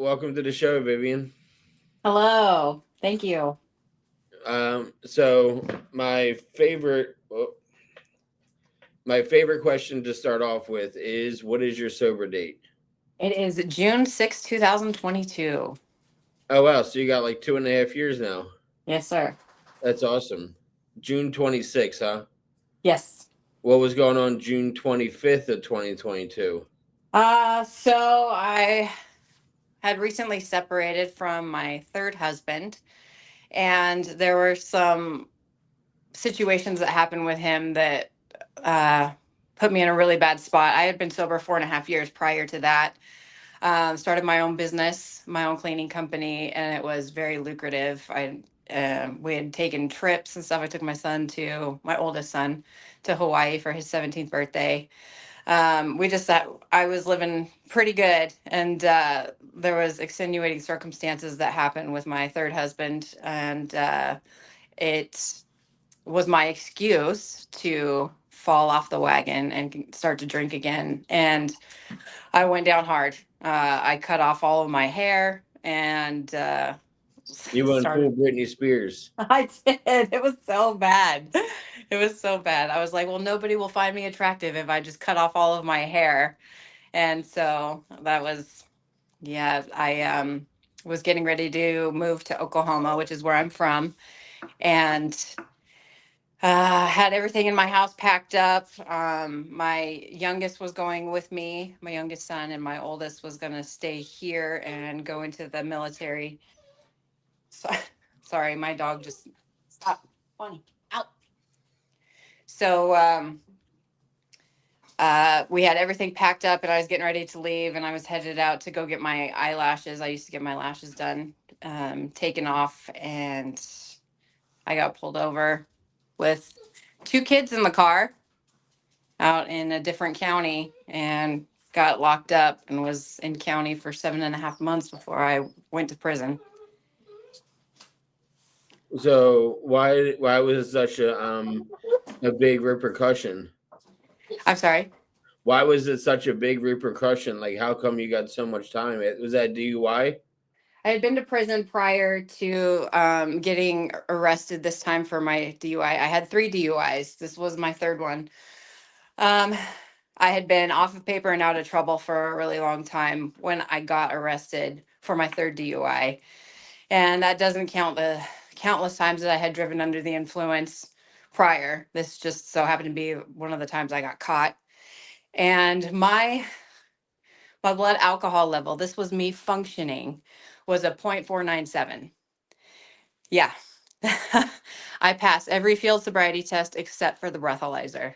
welcome to the show, Vivian. Hello. Thank you. So my favorite question to start off with is, what is your sober date? It is June 6th, 2022. Oh wow, so you got like 2.5 years now. Yes, sir. That's awesome. June 26th, huh? Yes. What was going on June 25th of 2022? So I had recently separated from my third husband, and there were some situations that happened with him that uh, put me in a really bad spot. I had been sober 4.5 years prior to that. Started my own business, my own cleaning company, and it was very lucrative. We had taken trips and stuff. I took my oldest son, to Hawaii for his 17th birthday. We just thought I was living pretty good, and there was extenuating circumstances that happened with my third husband, and it was my excuse to fall off the wagon and start to drink again. And I went down hard. I cut off all of my hair and You went full started. Britney Spears. I did. It was so bad. It was so bad. I was like, well, nobody will find me attractive if I just cut off all of my hair. And so that was, yeah, I was getting ready to move to Oklahoma, which is where I'm from. And had everything in my house packed up. My youngest was going with me, my youngest son, and my oldest was going to stay here and go into the military. So, sorry, my dog just stop. Bonnie, out. So we had everything packed up, and I was getting ready to leave, and I was headed out to go get my eyelashes. I used to get my lashes done, taken off, and I got pulled over with two kids in the car out in a different county and got locked up and was in county for 7.5 months before I went to prison. So why was it such a big repercussion? I'm sorry. Why was it such a big repercussion? Like, how come you got so much time? Was that DUI? I had been to prison prior to getting arrested this time for my DUI. I had three DUIs. This was my third one. Um, I had been off of paper and out of trouble for a really long time when I got arrested for my third DUI. And that doesn't count the countless times that I had driven under the influence prior. This just so happened to be one of the times I got caught. And my blood alcohol level, this was me functioning, was a 0.497. Yeah. I passed every field sobriety test except for the breathalyzer.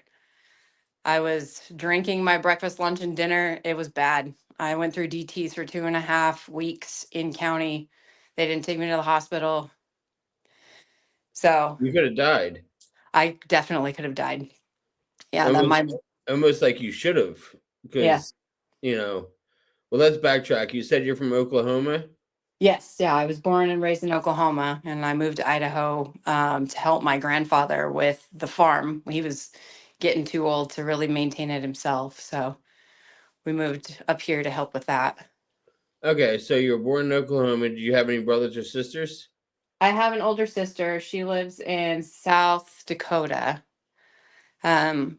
I was drinking my breakfast, lunch, and dinner. It was bad. I went through DTs for 2.5 weeks in county. They didn't take me to the hospital. So You could have died. I definitely could have died. Yeah, that Almost, my almost like you should have, yeah. because you know. Well, let's backtrack. You said you're from Oklahoma. Yes, yeah. I was born and raised in Oklahoma, and I moved to Idaho to help my grandfather with the farm. He was getting too old to really maintain it himself, so we moved up here to help with that. Okay, so you were born in Oklahoma. Did you have any brothers or sisters? I have an older sister. She lives in South Dakota.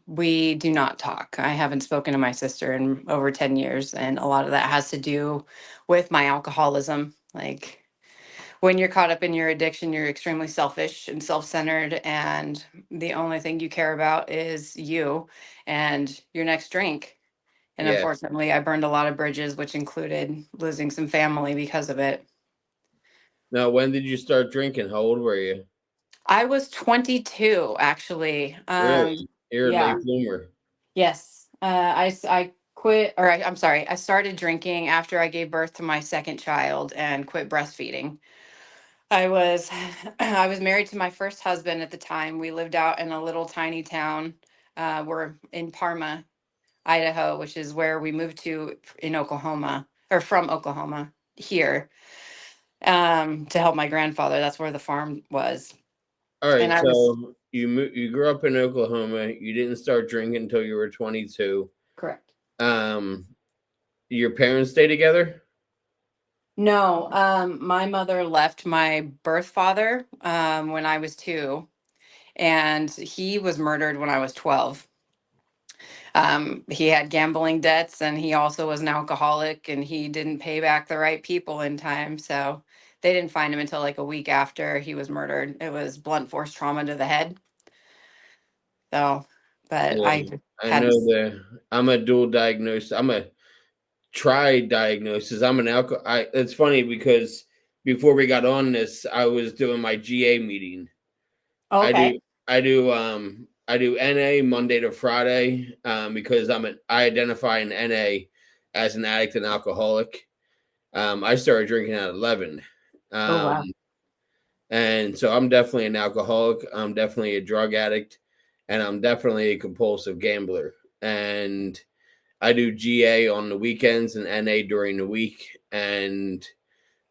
We do not talk. I haven't spoken to my sister in over 10 years, and a lot of that has to do with my alcoholism. Like, when you're caught up in your addiction, you're extremely selfish and self-centered, and the only thing you care about is you and your next drink. And Yeah. unfortunately, I burned a lot of bridges, which included losing some family because of it. Now, when did you start drinking? How old were you? I was 22, actually. Really? You're a late Yeah. bloomer. Yes. I quit, or I'm sorry, I started drinking after I gave birth to my second child and quit breastfeeding. I was I was married to my first husband at the time. We lived out in a little tiny town. We're in Parma, Idaho, which is where we moved to in Oklahoma, or from Oklahoma here, to help my grandfather. That's where the farm was. All And right, I was so you grew up in Oklahoma. You didn't start drinking until you were 22. correct. Um, your parents stay together? No, my mother left my birth father when I was 2, and he was murdered when I was 12. He had gambling debts, and he also was an alcoholic, and he didn't pay back the right people in time. So they didn't find him until like a week after he was murdered. It was blunt force trauma to the head. So, but Yeah, I I had know this. that I'm a dual diagnosis. I'm a tri diagnosis. I'm an alcohol. It's funny because before we got on this, I was doing my GA meeting. I Okay. do I do NA Monday to Friday because I identify an NA as an addict and alcoholic. I started drinking at 11. Oh, wow. Um, and so I'm definitely an alcoholic. I'm definitely a drug addict, and I'm definitely a compulsive gambler. And I do GA on the weekends and NA during the week, and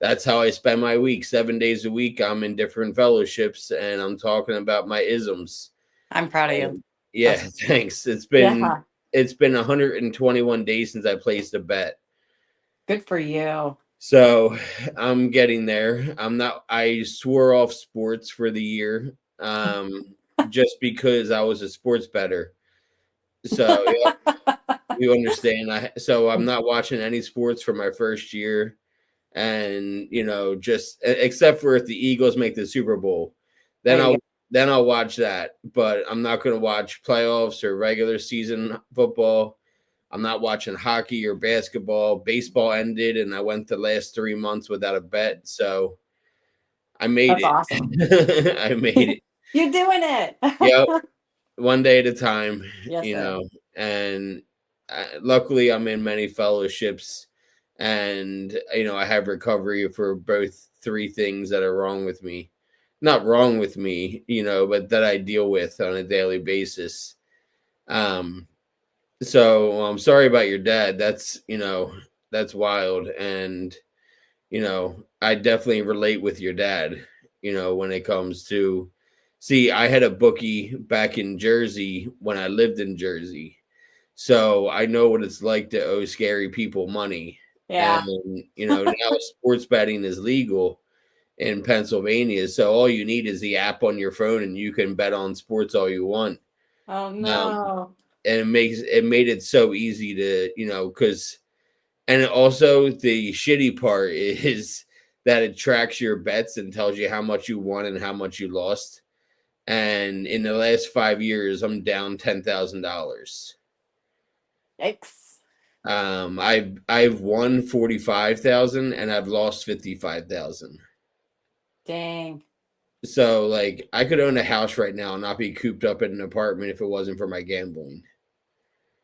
that's how I spend my week. 7 days a week, I'm in different fellowships, and I'm talking about my isms. I'm proud of you. And yeah, That's thanks. yeah. It's been 121 days since I placed a bet. Good for you. So I'm getting there. I'm not I swore off sports for the year. Just because I was a sports bettor. So yeah, you understand. So I'm not watching any sports for my first year. And just except for if the Eagles make the Super Bowl, There then you I'll go. then I'll watch that. But I'm not going to watch playoffs or regular season football. I'm not watching hockey or basketball. Baseball ended, and I went the last 3 months without a bet. So I made That's awesome. it. I made it. You're doing it. Yep, one day at a time. Yes, You sir. know, and luckily I'm in many fellowships, and I have recovery for both three things that are wrong with me. Not wrong with me, but that I deal with on a daily basis. Um, so I'm sorry about your dad. That's wild. And, I definitely relate with your dad, when it comes to, see, I had a bookie back in Jersey when I lived in Jersey. So I know what it's like to owe scary people money. And, Yeah. now sports betting is legal in Pennsylvania. So all you need is the app on your phone and you can bet on sports all you want. Oh Um, no. and it made it so easy to because and also the shitty part is that it tracks your bets and tells you how much you won and how much you lost. And in the last 5 years, I'm down $10,000. Yikes. I've won 45,000 and I've lost 55,000. Dang. So like I could own a house right now and not be cooped up in an apartment if it wasn't for my gambling.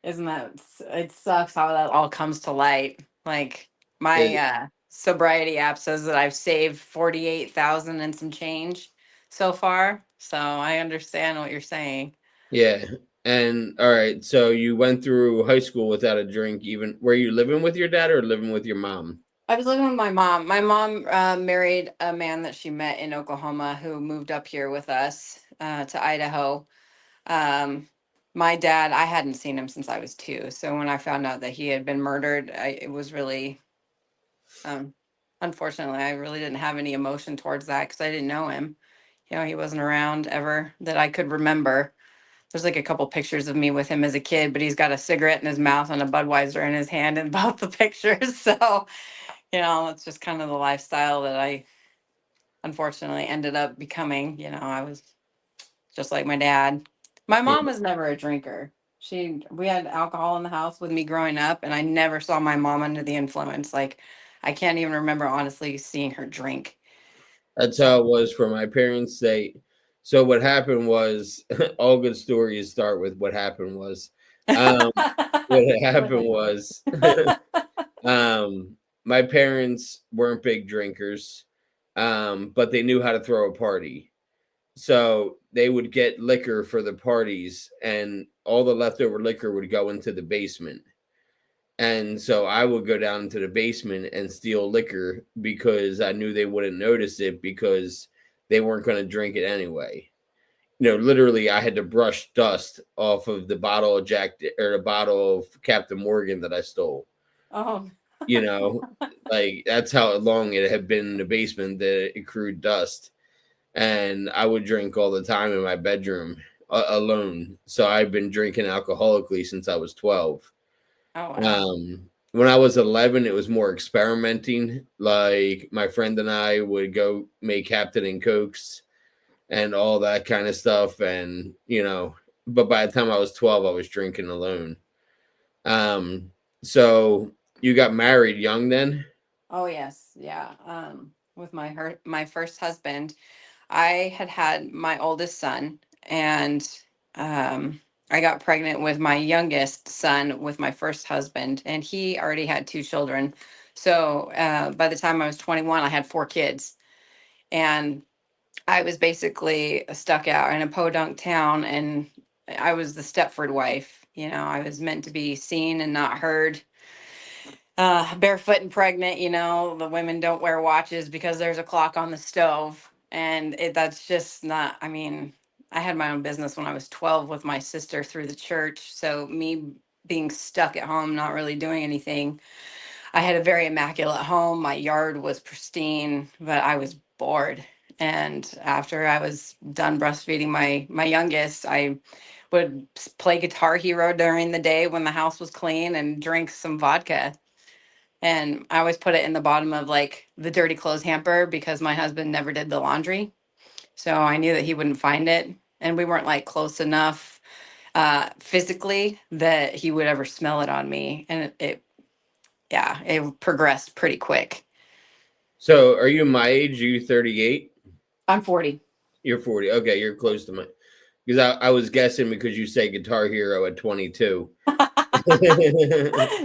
Isn't that it sucks how that all comes to light. Like my It, sobriety app says that I've saved 48,000 and some change so far. So I understand what you're saying. yeah. And all right, so you went through high school without a drink. Even were you living with your dad or living with your mom? I was living with my mom. My mom married a man that she met in Oklahoma who moved up here with us to Idaho. Um, my dad, I hadn't seen him since I was 2. So when I found out that he had been murdered, it was really, um, unfortunately, I really didn't have any emotion towards that because I didn't know him. He wasn't around ever that I could remember. There's like a couple pictures of me with him as a kid, but he's got a cigarette in his mouth and a Budweiser in his hand in both the pictures. So, it's just kind of the lifestyle that I unfortunately ended up becoming. I was just like my dad. My Yeah, mom was never a drinker. We had alcohol in the house with me growing up, and I never saw my mom under the influence. Like, I can't even remember honestly seeing her drink. that's So. how it was for my parents. So what happened was all good stories start with what happened was. Um, what happened was um, my parents weren't big drinkers, but they knew how to throw a party. So they would get liquor for the parties, and all the leftover liquor would go into the basement. And so I would go down to the basement and steal liquor because I knew they wouldn't notice it because they weren't going to drink it anyway. Literally, I had to brush dust off of the bottle of Jack or the bottle of Captain Morgan that I stole. Oh. you know, like that's how long it had been in the basement that it accrued dust. And I would drink all the time in my bedroom alone. So I've been drinking alcoholically since I was 12. Oh wow. When I was 11, it was more experimenting. Like my friend and I would go make Captain and Cokes and all that kind of stuff. And, but by the time I was 12, I was drinking alone. Um, so you got married young then? Oh yes, yeah. With my first husband, I had had my oldest son, and I got pregnant with my youngest son with my first husband, and he already had two children. So by the time I was 21, I had four kids, and I was basically stuck out in a podunk town, and I was the Stepford wife. I was meant to be seen and not heard. Barefoot and pregnant, the women don't wear watches because there's a clock on the stove. And that's just not, I mean, I had my own business when I was 12 with my sister through the church. So me being stuck at home, not really doing anything. I had a very immaculate home. My yard was pristine, but I was bored. And after I was done breastfeeding my youngest, I would play Guitar Hero during the day when the house was clean and drink some vodka. And I always put it in the bottom of like the dirty clothes hamper because my husband never did the laundry. So I knew that he wouldn't find it. And we weren't like close enough physically that he would ever smell it on me. And yeah, it progressed pretty quick. So are you my age? You 38? I'm 40. You're 40. Okay, you're close to my. Because I was guessing because you say Guitar Hero at 22.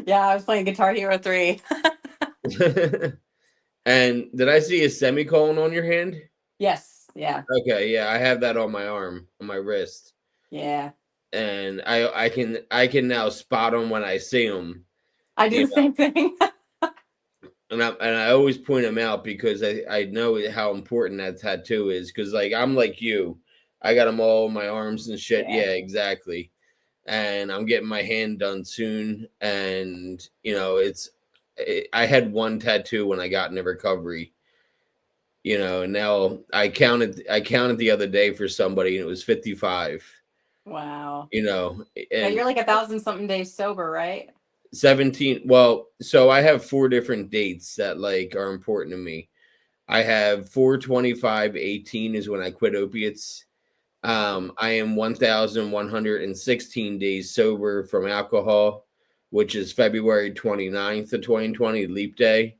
Yeah, I was playing Guitar Hero 3. And did I see a semicolon on your hand? Yes. Yeah. Okay, yeah, I have that on my arm, on my wrist, Yeah. and I can now spot them when I see them, I do you the know. same thing. And I always point them out because I know how important that tattoo is. Because like I'm like you, I got them all on my arms and shit. Yeah. Yeah, exactly. And I'm getting my hand done soon, and I had one tattoo when I got into recovery, and now I counted the other day for somebody and it was 55, Wow. Yeah, and you're like 1,000 something days sober, right? 17. Well, so I have four different dates that like are important to me. I have 4/25/18 is when I quit opiates. I am 1,116 days sober from alcohol, which is February 29th of 2020, leap day.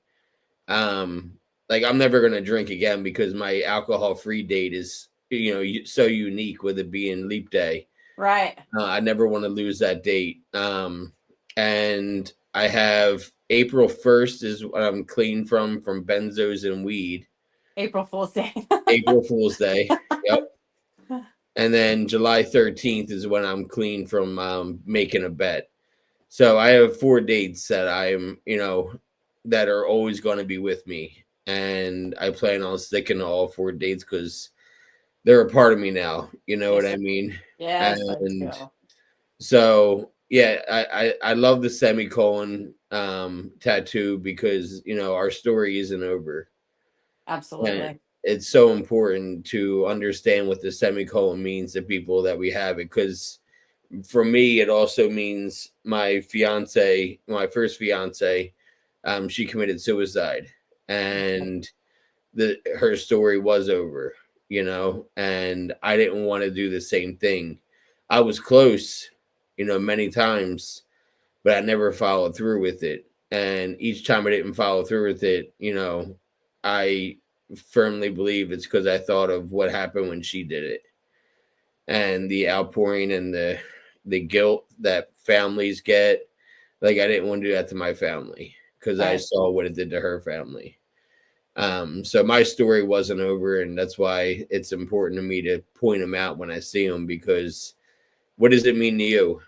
Um, like I'm never gonna drink again because my alcohol free date is so unique with it being leap day. Right. I never want to lose that date. And I have April 1st is what I'm clean from benzos and weed. April Fool's Day. April Fool's Day. Yep. And then July 13th is when I'm clean from making a bet. So I have four dates that that are always going to be with me. And I plan on sticking to all four dates because they're a part of me now. You know what Yes, I sir. mean? Yes, I And do. so yeah, I love the semicolon tattoo because our story isn't over. And Absolutely. it's so important to understand what the semicolon means to people that we have it, because for me it also means my first fiance, she committed suicide, and her story was over, and I didn't want to do the same thing. I was close, many times, but I never followed through with it. And each time I didn't follow through with it, I firmly believe it's because I thought of what happened when she did it, and the outpouring and the guilt that families get. Like I didn't want to do that to my family because I Right. saw what it did to her family. So my story wasn't over, and that's why it's important to me to point them out when I see them, because what does it mean to you?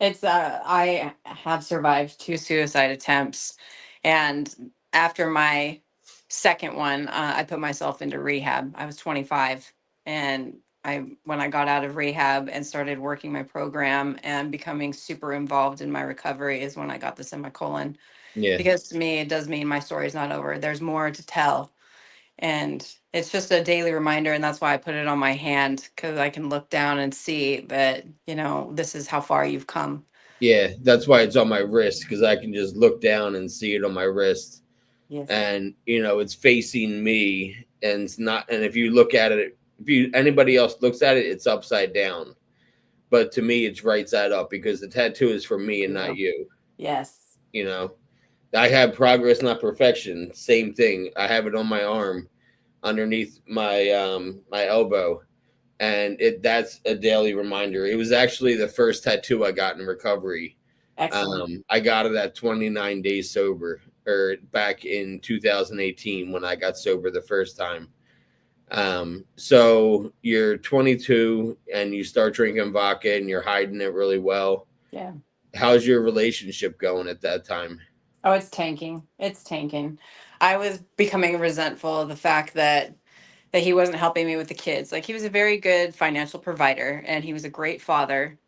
I have survived two suicide attempts, and after my second one, I put myself into rehab. I was 25, and I when I got out of rehab and started working my program and becoming super involved in my recovery is when I got the semicolon. Yeah. Because to me, it does mean my story's not over. There's more to tell. And it's just a daily reminder. And that's why I put it on my hand, because I can look down and see that, this is how far you've come. Yeah, that's why it's on my wrist, because I can just look down and see it on my wrist. Yes. And it's facing me, and it's not. And if you look at it, if you anybody else looks at it, it's upside down. But to me, it's right side up, because the tattoo is for me and not Yeah. you. Yes. You know, I have progress, not perfection. Same thing. I have it on my arm, underneath my elbow, and that's a daily reminder. It was actually the first tattoo I got in recovery. Excellent. I got it at 29 days sober, or back in 2018 when I got sober the first time. So you're 22 and you start drinking vodka and you're hiding it really well. Yeah. How's your relationship going at that time? Oh, it's tanking. It's tanking. I was becoming resentful of the fact that he wasn't helping me with the kids. Like, he was a very good financial provider and he was a great father.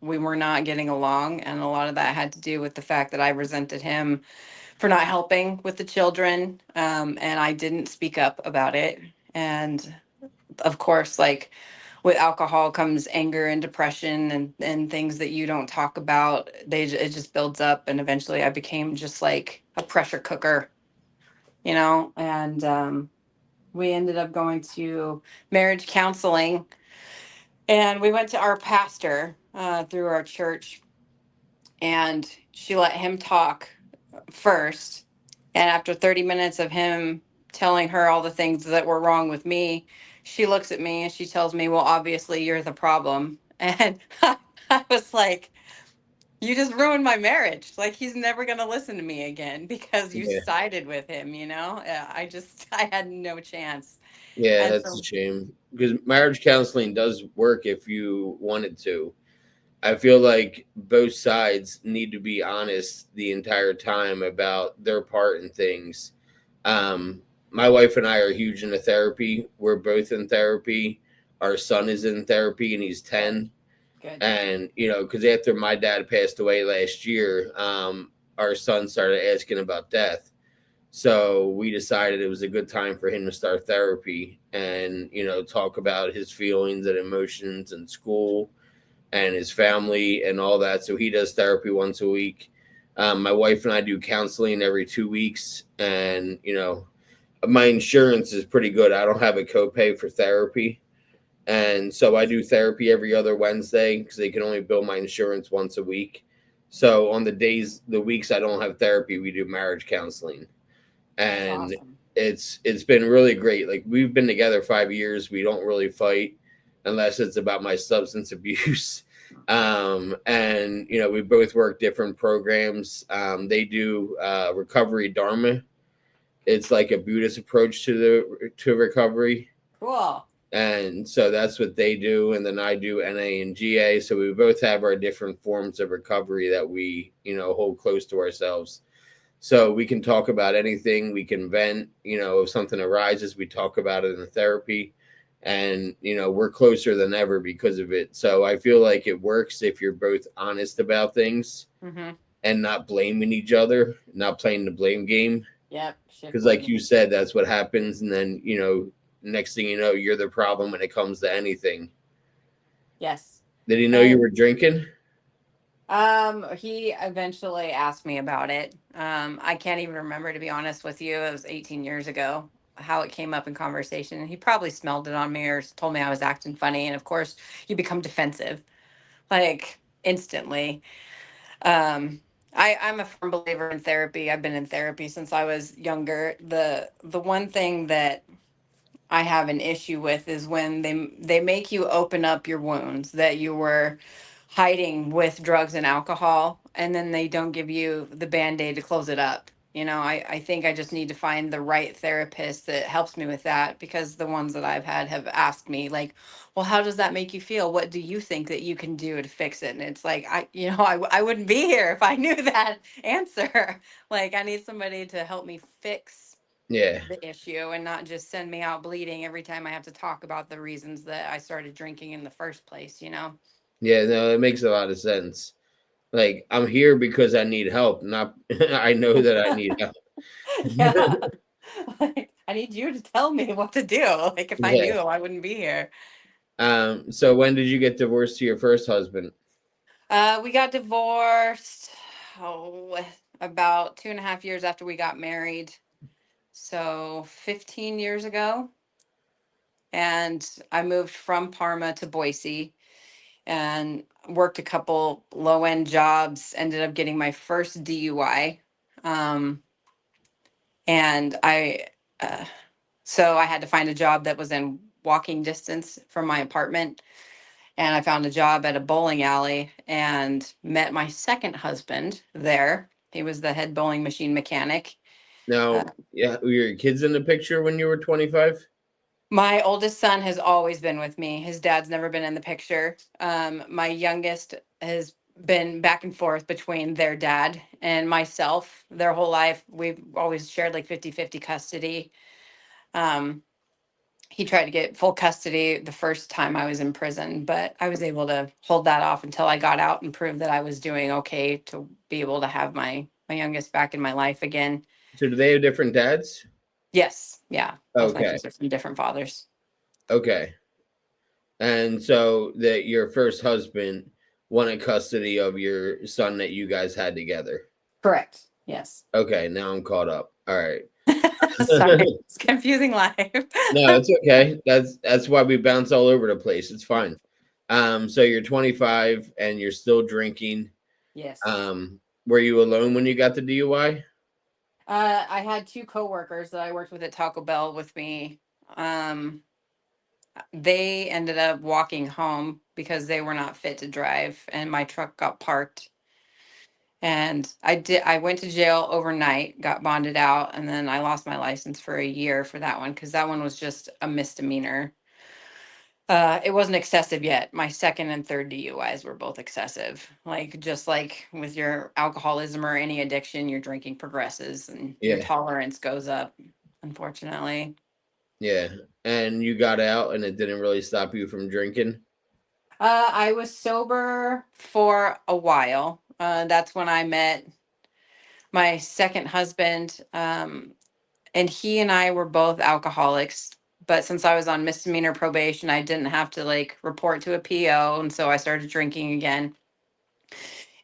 We were not getting along, and a lot of that had to do with the fact that I resented him for not helping with the children, and I didn't speak up about it. And of course, like, with alcohol comes anger and depression and things that you don't talk about. It just builds up, and eventually I became just like a pressure cooker, and we ended up going to marriage counseling, and we went to our pastor through our church, and she let him talk first. And after 30 minutes of him telling her all the things that were wrong with me, she looks at me and she tells me, "Well, obviously you're the problem." And I was like, "You just ruined my marriage. Like, he's never going to listen to me again because you Yeah. sided with him, you know?" I had no chance. Yeah, And that's a so, shame, because marriage counseling does work if you wanted to. I feel like both sides need to be honest the entire time about their part in things. My wife and I are huge into therapy. We're both in therapy. Our son is in therapy and he's good, 10. good. And, because after my dad passed away last year, our son started asking about death. So we decided it was a good time for him to start therapy and, talk about his feelings and emotions in school and his family and all that. So he does therapy once a week. My wife and I do counseling every 2 weeks, and my insurance is pretty good. I don't have a copay for therapy, and so I do therapy every other Wednesday because they can only bill my insurance once a week. So on the weeks I don't have therapy, we do marriage counseling, That's and awesome. it's been really great. Like, we've been together 5 years. We don't really fight unless it's about my substance abuse. And we both work different programs. They do recovery dharma. It's like a Buddhist approach to recovery, Cool. and so that's what they do. And then I do NA and GA. So we both have our different forms of recovery that we hold close to ourselves. So we can talk about anything. We can vent. If something arises, we talk about it in the therapy, and we're closer than ever because of it. So I feel like it works if you're both honest about things Mm-hmm. and not blaming each other, not playing the blame game. Yep. Shift Because, like blame. you said, that's what happens, and then next thing you know, you're the problem when it comes to anything. Yes. Did he know you And were drinking? he eventually asked me about it. I can't even remember, to be honest with you. It was 18 years ago, how it came up in conversation. He probably smelled it on me or told me I was acting funny. And of course, you become defensive, like, instantly. Um, I'm a firm believer in therapy. I've been in therapy since I was younger. The one thing that I have an issue with is when they make you open up your wounds that you were hiding with drugs and alcohol, and then they don't give you the band-aid to close it up. I think I just need to find the right therapist that helps me with that, because the ones that I've had have asked me, like, "Well, how does that make you feel? What do you think that you can do to fix it?" And it's like, I wouldn't be here if I knew that answer. Like, I need somebody to help me fix Yeah. the issue and not just send me out bleeding every time I have to talk about the reasons that I started drinking in the first place, you know? Yeah, no, it makes a lot of sense. Like, I'm here because I need help, not I know that I need help. Yeah. Like, I need you to tell me what to do. Like, if I Yeah. knew, I wouldn't be here. So when did you get divorced to your first husband? We got divorced, oh, about 2.5 years after we got married. So 15 years ago. And I moved from Parma to Boise and worked a couple low end jobs, ended up getting my first DUI. Um, and uh, so I had to find a job that was in walking distance from my apartment. And I found a job at a bowling alley and met my second husband there. He was the head bowling machine mechanic. Uh, Now, yeah, were your kids in the picture when you were 25? my oldest son has always been with me. His dad's never been in the picture. My youngest has been back and forth between their dad and myself their whole life. We've always shared like 50-50 custody. Um, he tried to get full custody the first time I was in prison, but I was able to hold that off until I got out and proved that I was doing okay to be able to have my youngest back in my life again. So do they have different dads? Yes, yeah. Both my Okay. kids are from different fathers. Okay. And so that your first husband wanted custody of your son that you guys had together. Correct. Yes. Okay, now I'm caught up. All right. Sorry, it's confusing life. No, it's okay. That's why we bounce all over the place. It's fine. So you're 25 and you're still drinking. Yes. Were you alone when you got the DUI? I had two coworkers that I worked with at Taco Bell with me. Um, they ended up walking home because they were not fit to drive, and my truck got parked. And I went to jail overnight, got bonded out, and then I lost my license for a year for that one because that one was just a misdemeanor. It wasn't excessive yet. My second and third DUIs were both excessive. Like just like with your alcoholism or any addiction, your drinking progresses and your Yeah. tolerance goes up, unfortunately. Yeah. And you got out and it didn't really stop you from drinking? I was sober for a while. That's when I met my second husband. And he and I were both alcoholics. But since I was on misdemeanor probation, I didn't have to like report to a PO. And so I started drinking again.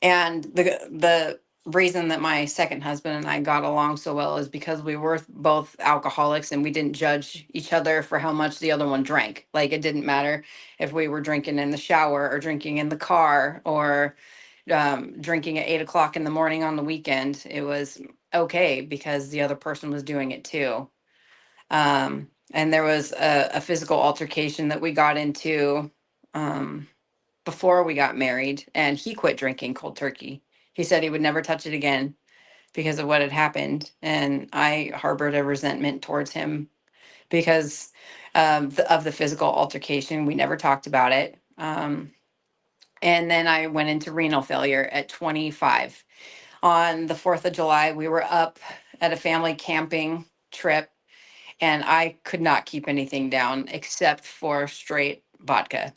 And the reason that my second husband and I got along so well is because we were both alcoholics and we didn't judge each other for how much the other one drank. Like it didn't matter if we were drinking in the shower or drinking in the car or drinking at 8 o'clock in the morning on the weekend. It was okay because the other person was doing it too. And there was a physical altercation that we got into. Before we got married, and he quit drinking cold turkey. He said he would never touch it again because of what had happened. And I harbored a resentment towards him because of the physical altercation. We never talked about it. And then I went into renal failure at 25. On the 4th of July, we were up at a family camping trip, and I could not keep anything down except for straight vodka.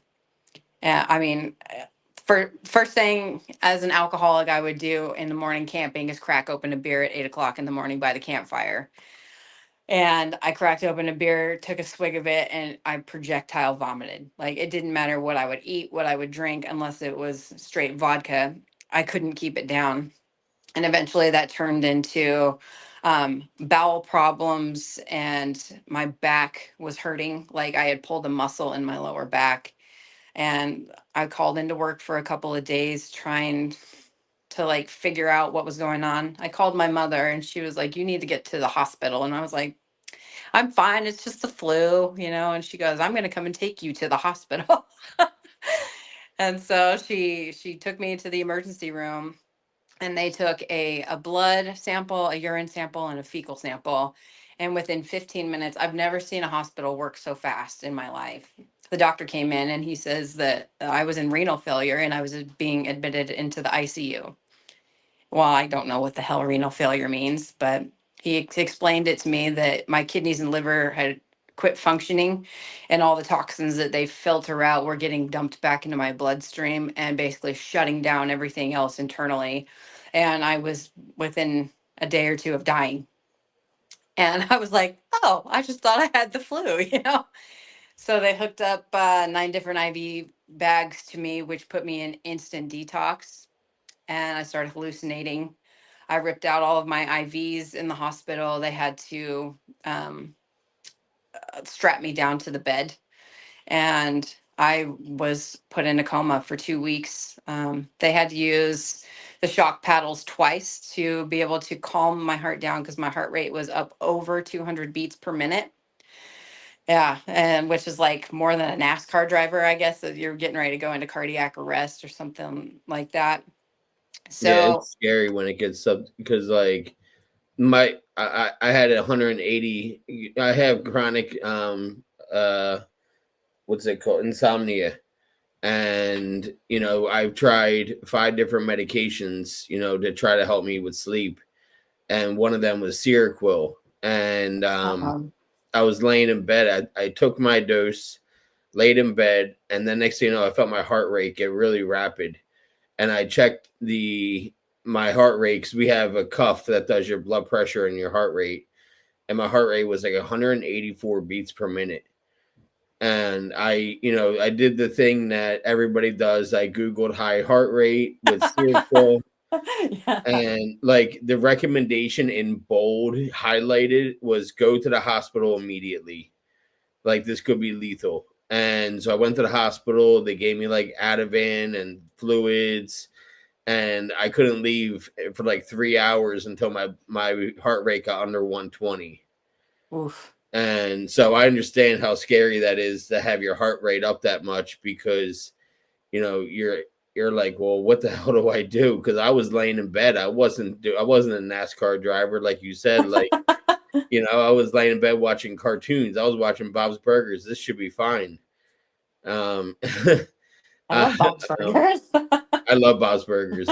I mean, for first thing as an alcoholic I would do in the morning camping is crack open a beer at 8 o'clock in the morning by the campfire. And I cracked open a beer, took a swig of it, and I projectile vomited. Like it didn't matter what I would eat, what I would drink, unless it was straight vodka. I couldn't keep it down. And eventually that turned into bowel problems, and my back was hurting. Like I had pulled a muscle in my lower back, and I called into work for a couple of days trying to like figure out what was going on. I called my mother and she was like, "You need to get to the hospital." And I was like, "I'm fine. It's just the flu, you know." And she goes, "I'm going to come and take you to the hospital." And so she took me to the emergency room, and they took a blood sample, a urine sample, and a fecal sample. And within 15 minutes, I've never seen a hospital work so fast in my life. The doctor came in and he says that I was in renal failure and I was being admitted into the ICU. Well, I don't know what the hell renal failure means, but explained it to me that my kidneys and liver had quit functioning, and all the toxins that they filter out were getting dumped back into my bloodstream and basically shutting down everything else internally. And I was within a day or two of dying. And I was like, oh, I just thought I had the flu, you know? So they hooked up 9 different IV bags to me, which put me in instant detox. And I started hallucinating. I ripped out all of my IVs in the hospital. They had to um, strap me down to the bed. And I was put in a coma for 2 weeks. They had to use the shock paddles twice to be able to calm my heart down because my heart rate was up over 200 beats per minute. Yeah, and which is like more than a NASCAR driver, I guess, that you're getting ready to go into cardiac arrest or something like that. Yeah, So, it's scary when it gets up because like I had 180. I have chronic what's it called, insomnia, and I've tried 5 different medications to try to help me with sleep, and one of them was Seroquel, and um, I was laying in bed. I took my dose, laid in bed, and then next thing you know, I felt my heart rate get really rapid, and I checked the my heart rate because we have a cuff that does your blood pressure and your heart rate, and my heart rate was like 184 beats per minute. And I did the thing that everybody does. I googled high heart rate with Seroquel, yeah. and like the recommendation in bold highlighted was go to the hospital immediately. Like this could be lethal. And so I went to the hospital. They gave me like Ativan and fluids, and I couldn't leave for like 3 hours until my heart rate got under 120. Oof. And so I understand how scary that is to have your heart rate up that much because you're like, well, what the hell do I do? Because I was laying in bed. I wasn't a NASCAR driver like you said. Like I was laying in bed watching cartoons. I was watching Bob's Burgers. This should be fine. Um, I love Bob's um, Burgers. I love Bob's Burgers.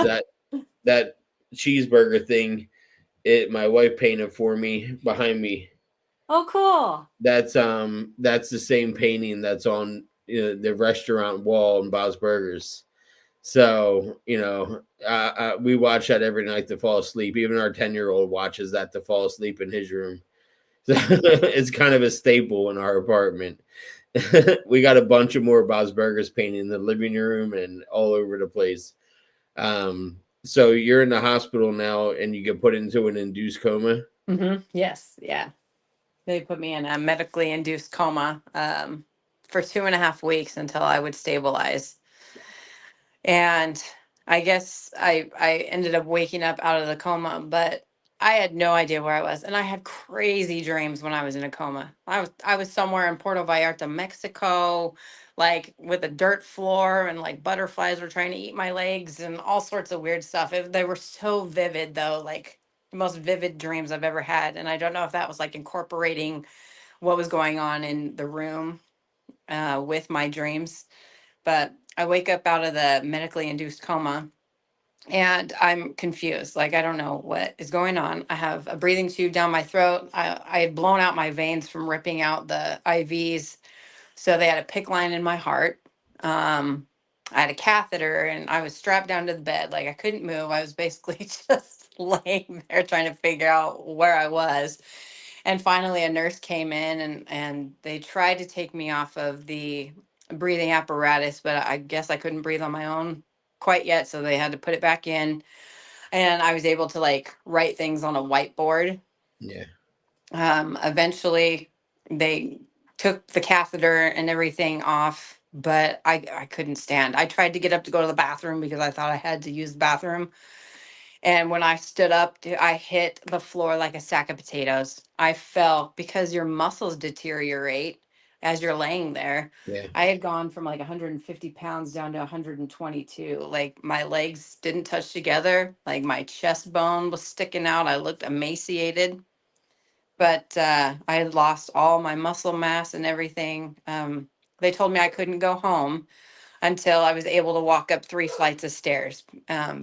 That cheeseburger thing, my wife painted for me behind me. Oh, cool. That's the same painting that's on the restaurant wall in Bob's Burgers. So we watch that every night to fall asleep. Even our 10-year-old watches that to fall asleep in his room. It's kind of a staple in our apartment. We got a bunch of more Bob's Burgers painted in the living room and all over the place. So you're in the hospital now, and you get put into an induced coma. Yes, yeah. They put me in a medically induced coma for 2.5 weeks until I would stabilize. And I guess I ended up waking up out of the coma, but I had no idea where I was, and I had crazy dreams when I was in a coma. I was somewhere in Puerto Vallarta, Mexico, like with a dirt floor, and like butterflies were trying to eat my legs and all sorts of weird stuff. They were so vivid though, like the most vivid dreams I've ever had, and I don't know if that was like incorporating what was going on in the room with my dreams. But I wake up out of the medically induced coma and I'm confused. Like, I don't know what is going on. I have a breathing tube down my throat. I had blown out my veins from ripping out the IVs. So they had a pick line in my heart. I had a catheter and I was strapped down to the bed. Like, I couldn't move. I was basically just laying there trying to figure out where I was. And finally, a nurse came in and they tried to take me off of the breathing apparatus, but I guess I couldn't breathe on my own quite yet. So they had to put it back in. And I was able to like write things on a whiteboard. Yeah. Eventually, they took the catheter and everything off, but I couldn't stand. I tried to get up to go to the bathroom because I thought I had to use the bathroom. And when I stood up, I hit the floor like a sack of potatoes. I fell because your muscles deteriorate as you're laying there. Yeah. I had gone from like 150 pounds down to 122. Like my legs didn't touch together. Like my chest bone was sticking out. I looked emaciated, but I had lost all my muscle mass and everything. They told me I couldn't go home until I was able to walk up 3 flights of stairs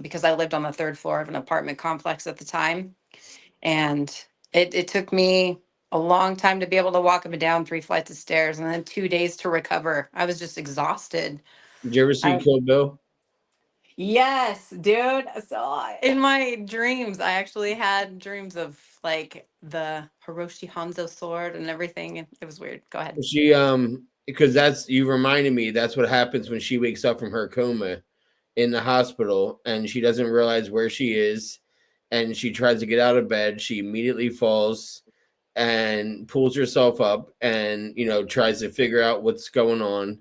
because I lived on the third floor of an apartment complex at the time. And It took me a long time to be able to walk up and down 3 flights of stairs, and then 2 days to recover. I was just exhausted. Did you ever see I, Kill Bill? yes, dude. So in my dreams, I actually had dreams of like the Hiroshi Hanzo sword and everything. It was weird. Go ahead. She because that's you reminded me that's what happens when she wakes up from her coma in the hospital and she doesn't realize where she is and she tries to get out of bed. She immediately falls and pulls herself up and tries to figure out what's going on,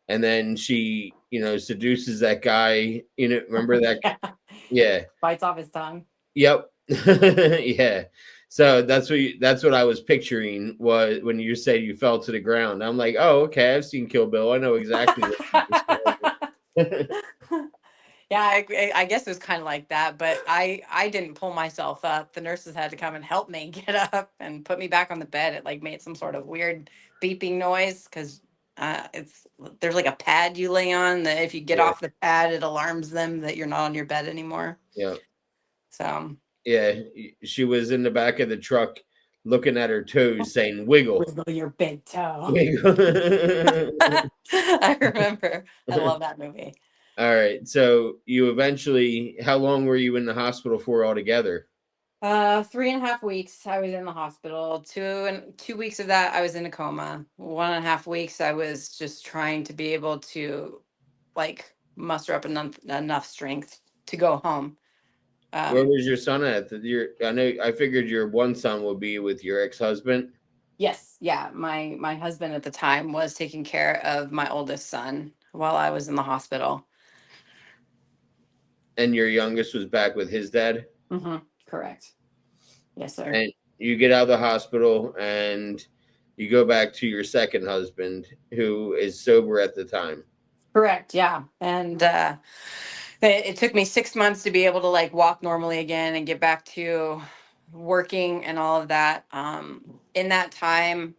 and then she seduces that guy. Remember that? Yeah. Yeah. Bites off his tongue. Yep. Yeah. So that's what I was picturing was when you said you fell to the ground. I'm like, oh, okay, I've seen Kill Bill. I know exactly what you're describing. Yeah, I guess it was kind of like that, but I didn't pull myself up. The nurses had to come and help me get up and put me back on the bed. It like made some sort of weird beeping noise because it's there's like a pad you lay on that if you get Yeah. off the pad, it alarms them that you're not on your bed anymore. Yeah. So Yeah. She was in the back of the truck looking at her toes saying, wiggle. wiggle your big toe. Wiggle. I remember. I love that movie. All right. So you eventually, how long were you in the hospital for altogether? 3.5 weeks I was in the hospital. 2 weeks of that I was in a coma. 1.5 weeks I was just trying to be able to like muster up enough strength to go home. Where Um, was your son at? I know I figured your one son would be with your ex-husband. yes, yeah. My husband at the time was taking care of my oldest son while I was in the hospital. And your youngest was back with his dad. Hmm. Correct. Yes, sir. And you get out of the hospital and you go back to your second husband who is sober at the time. Correct. Yeah. And it took me 6 months to be able to like walk normally again and get back to working and all of that. In that time,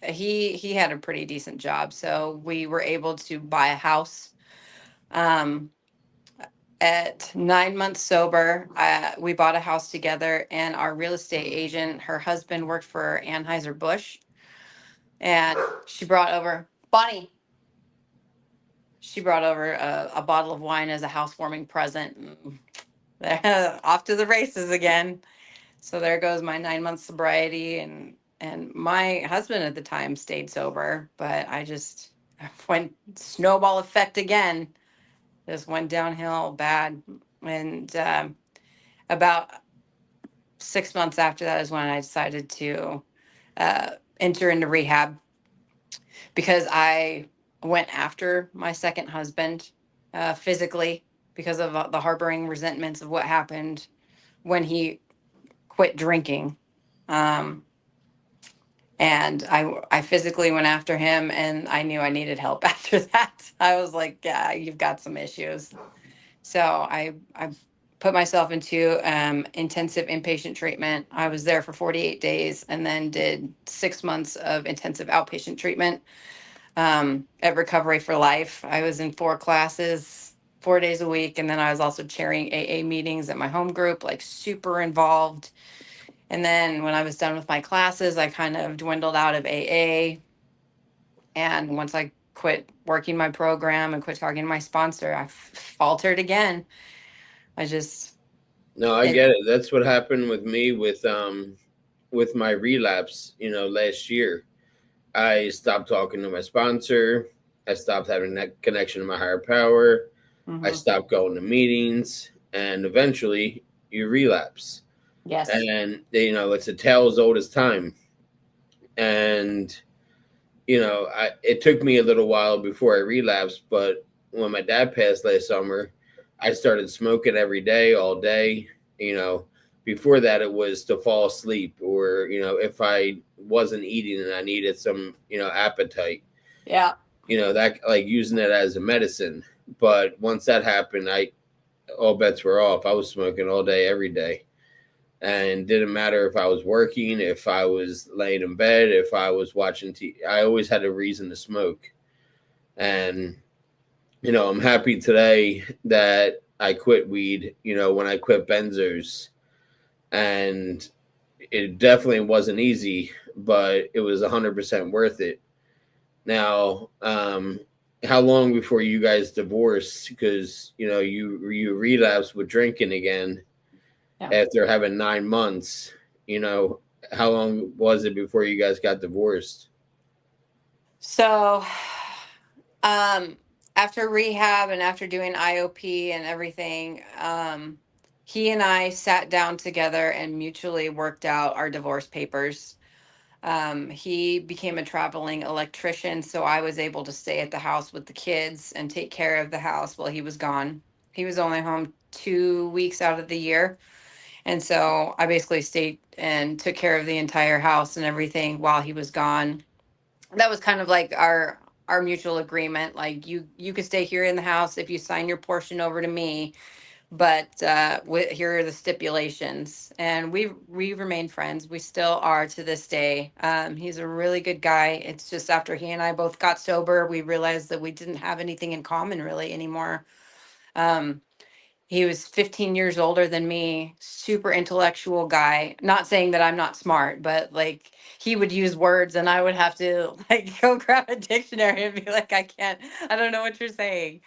he had a pretty decent job, so we were able to buy a house. Um, at 9 months sober, we bought a house together, and our real estate agent, her husband worked for Anheuser Busch, and she brought over Bonnie. She brought over a bottle of wine as a housewarming present. And off to the races again. So there goes my 9 months sobriety, and my husband at the time stayed sober, but I just went snowball effect again. Just went downhill bad, and about 6 months after that is when I decided to uh, enter into rehab because I went after my second husband physically because of the harboring resentments of what happened when he quit drinking. Um, and I physically went after him, and I knew I needed help after that. I was like, yeah, you've got some issues. So I put myself into intensive inpatient treatment. I was there for 48 days and then did 6 months of intensive outpatient treatment at Recovery for Life. I was in 4 classes, 4 days a week. And then I was also chairing AA meetings at my home group, like super involved. And then when I was done with my classes, I kind of dwindled out of AA. And once I quit working my program and quit talking to my sponsor, I faltered again. I just, No, I it, get it. That's what happened with me with my relapse, last year. I stopped talking to my sponsor. I stopped having that connection to my higher power. I mhm. stopped going to meetings, and eventually you relapse. Yes. And it's a tale as old as time. And it took me a little while before I relapsed, but when my dad passed last summer, I started smoking every day, all day. You know, Before that, it was to fall asleep, or if I wasn't eating and I needed some, appetite. Yeah. That like using it as a medicine. But once that happened, I all bets were off. I was smoking all day, every day, and didn't matter if I was working, if I was laying in bed, if I was watching TV. I always had a reason to smoke. And I'm happy today that I quit weed. When I quit benzos, and it definitely wasn't easy, but it was 100% worth it. Now, how long before you guys divorced? Because you relapsed with drinking again Yeah. after having 9 months. You know, how long was it before you guys got divorced? So, um, after rehab and after doing IOP and everything, he and I sat down together and mutually worked out our divorce papers. He became a traveling electrician, so I was able to stay at the house with the kids and take care of the house while he was gone. He was only home 2 weeks out of the year. And so I basically stayed and took care of the entire house and everything while he was gone. That was kind of like our mutual agreement. Like you could stay here in the house if you sign your portion over to me, but here are the stipulations. And we remain friends. We still are to this day. He's a really good guy. It's just after he and I both got sober, we realized that we didn't have anything in common really anymore. Um, he was 15 years older than me, super intellectual guy. Not saying that I'm not smart, but like he would use words and I would have to like go grab a dictionary and be like, I don't know what you're saying.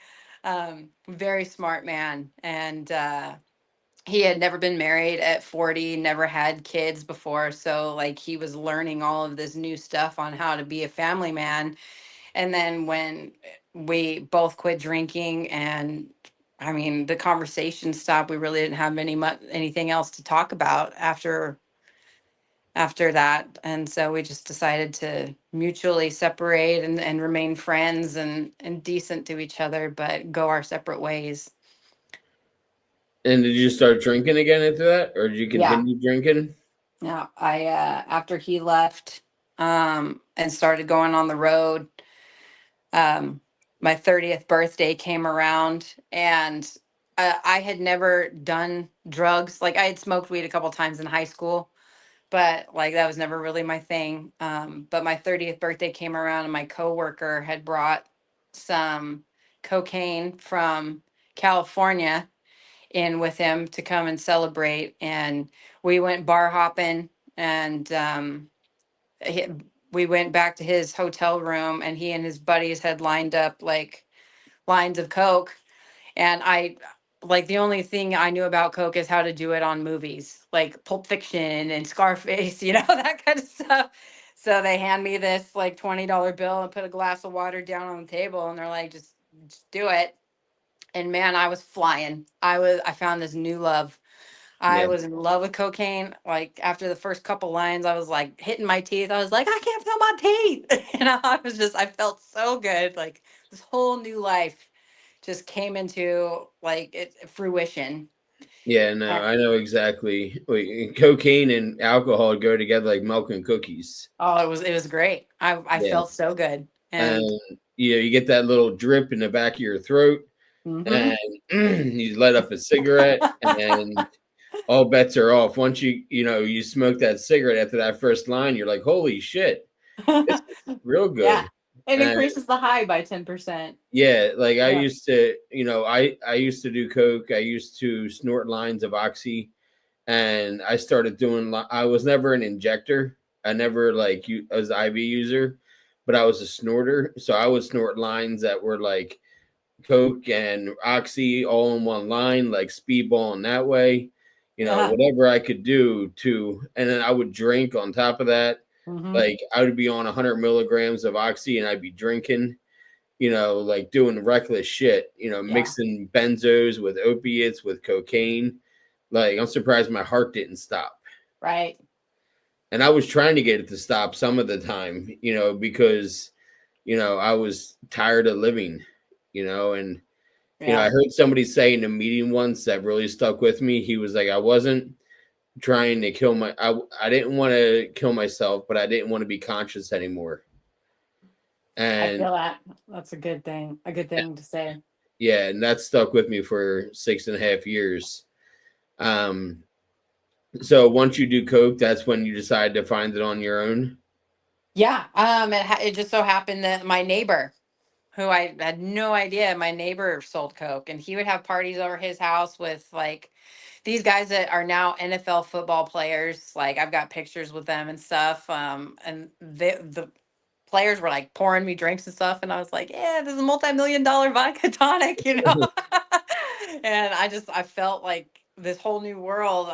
Very smart man. And he had never been married at 40, never had kids before. So like he was learning all of this new stuff on how to be a family man. And then when we both quit drinking and I mean the conversation stopped, we really didn't have anything else to talk about after that. And so we just decided to mutually separate and remain friends and decent to each other, but go our separate ways. And did you start drinking again after that, or did you Yeah. continue drinking? Now I after he left and started going on the road, um, my 30th birthday came around and I had never done drugs. Like I had smoked weed a couple times in high school, but like that was never really my thing. But my 30th birthday came around and my coworker had brought some cocaine from California in with him to come and celebrate. And we went bar hopping and he, we went back to his hotel room and he and his buddies had lined up like lines of coke and I like the only thing I knew about coke is how to do it on movies like Pulp Fiction and Scarface, that kind of stuff. So they hand me this like $20 bill and put a glass of water down on the table and they're like just do it. And man, I was flying. I found this new love. I Yeah, was in love with cocaine. Like after the first couple lines, I was like hitting my teeth. I was like, I can't feel my teeth. I felt so good. Like this whole new life just came into like fruition. yeah. No, And, I know exactly. Wait, cocaine and alcohol go together like milk and cookies. oh, it was great. I Yeah, felt so good. And and you get that little drip in the back of your throat, hmm and you light up a cigarette, and all bets are off. Once you smoke that cigarette after that first line, you're like, holy shit, this is real yeah, good. it And increases the high by 10%. yeah, like I Yeah. used to, I used to do coke. I used to snort lines of oxy, and I started doing. I was never an injector. I never like you as IV user, but I was a snorter. So I would snort lines that were like coke and oxy all in one line, like speedballing that way. Yeah. Whatever I could do to, and then I would drink on top of that. hmm Like I would be on 100 milligrams of oxy, and I'd be drinking. Like doing reckless shit. Yeah. Mixing benzos with opiates with cocaine. Like I'm surprised my heart didn't stop. Right. And I was trying to get it to stop some of the time, because I was tired of living, and I Yeah. heard somebody say in a meeting once that really stuck with me. He was like, I wasn't trying to kill I didn't want to kill myself, but I didn't want to be conscious anymore. I And feel that. That's a good thing. A good thing to say. yeah, and that stuck with me for 6.5 years. Um, so once you do coke, that's when you decide to find it on your own. Yeah. It just so happened that my neighbor who I had no idea my neighbor sold coke, and he would have parties over his house with like these guys that are now NFL football players. Like I've got pictures with them and stuff. And the players were like pouring me drinks and stuff, and I was like, yeah, this is a multi-million-dollar vodka tonic, you know. And I felt like this whole new world.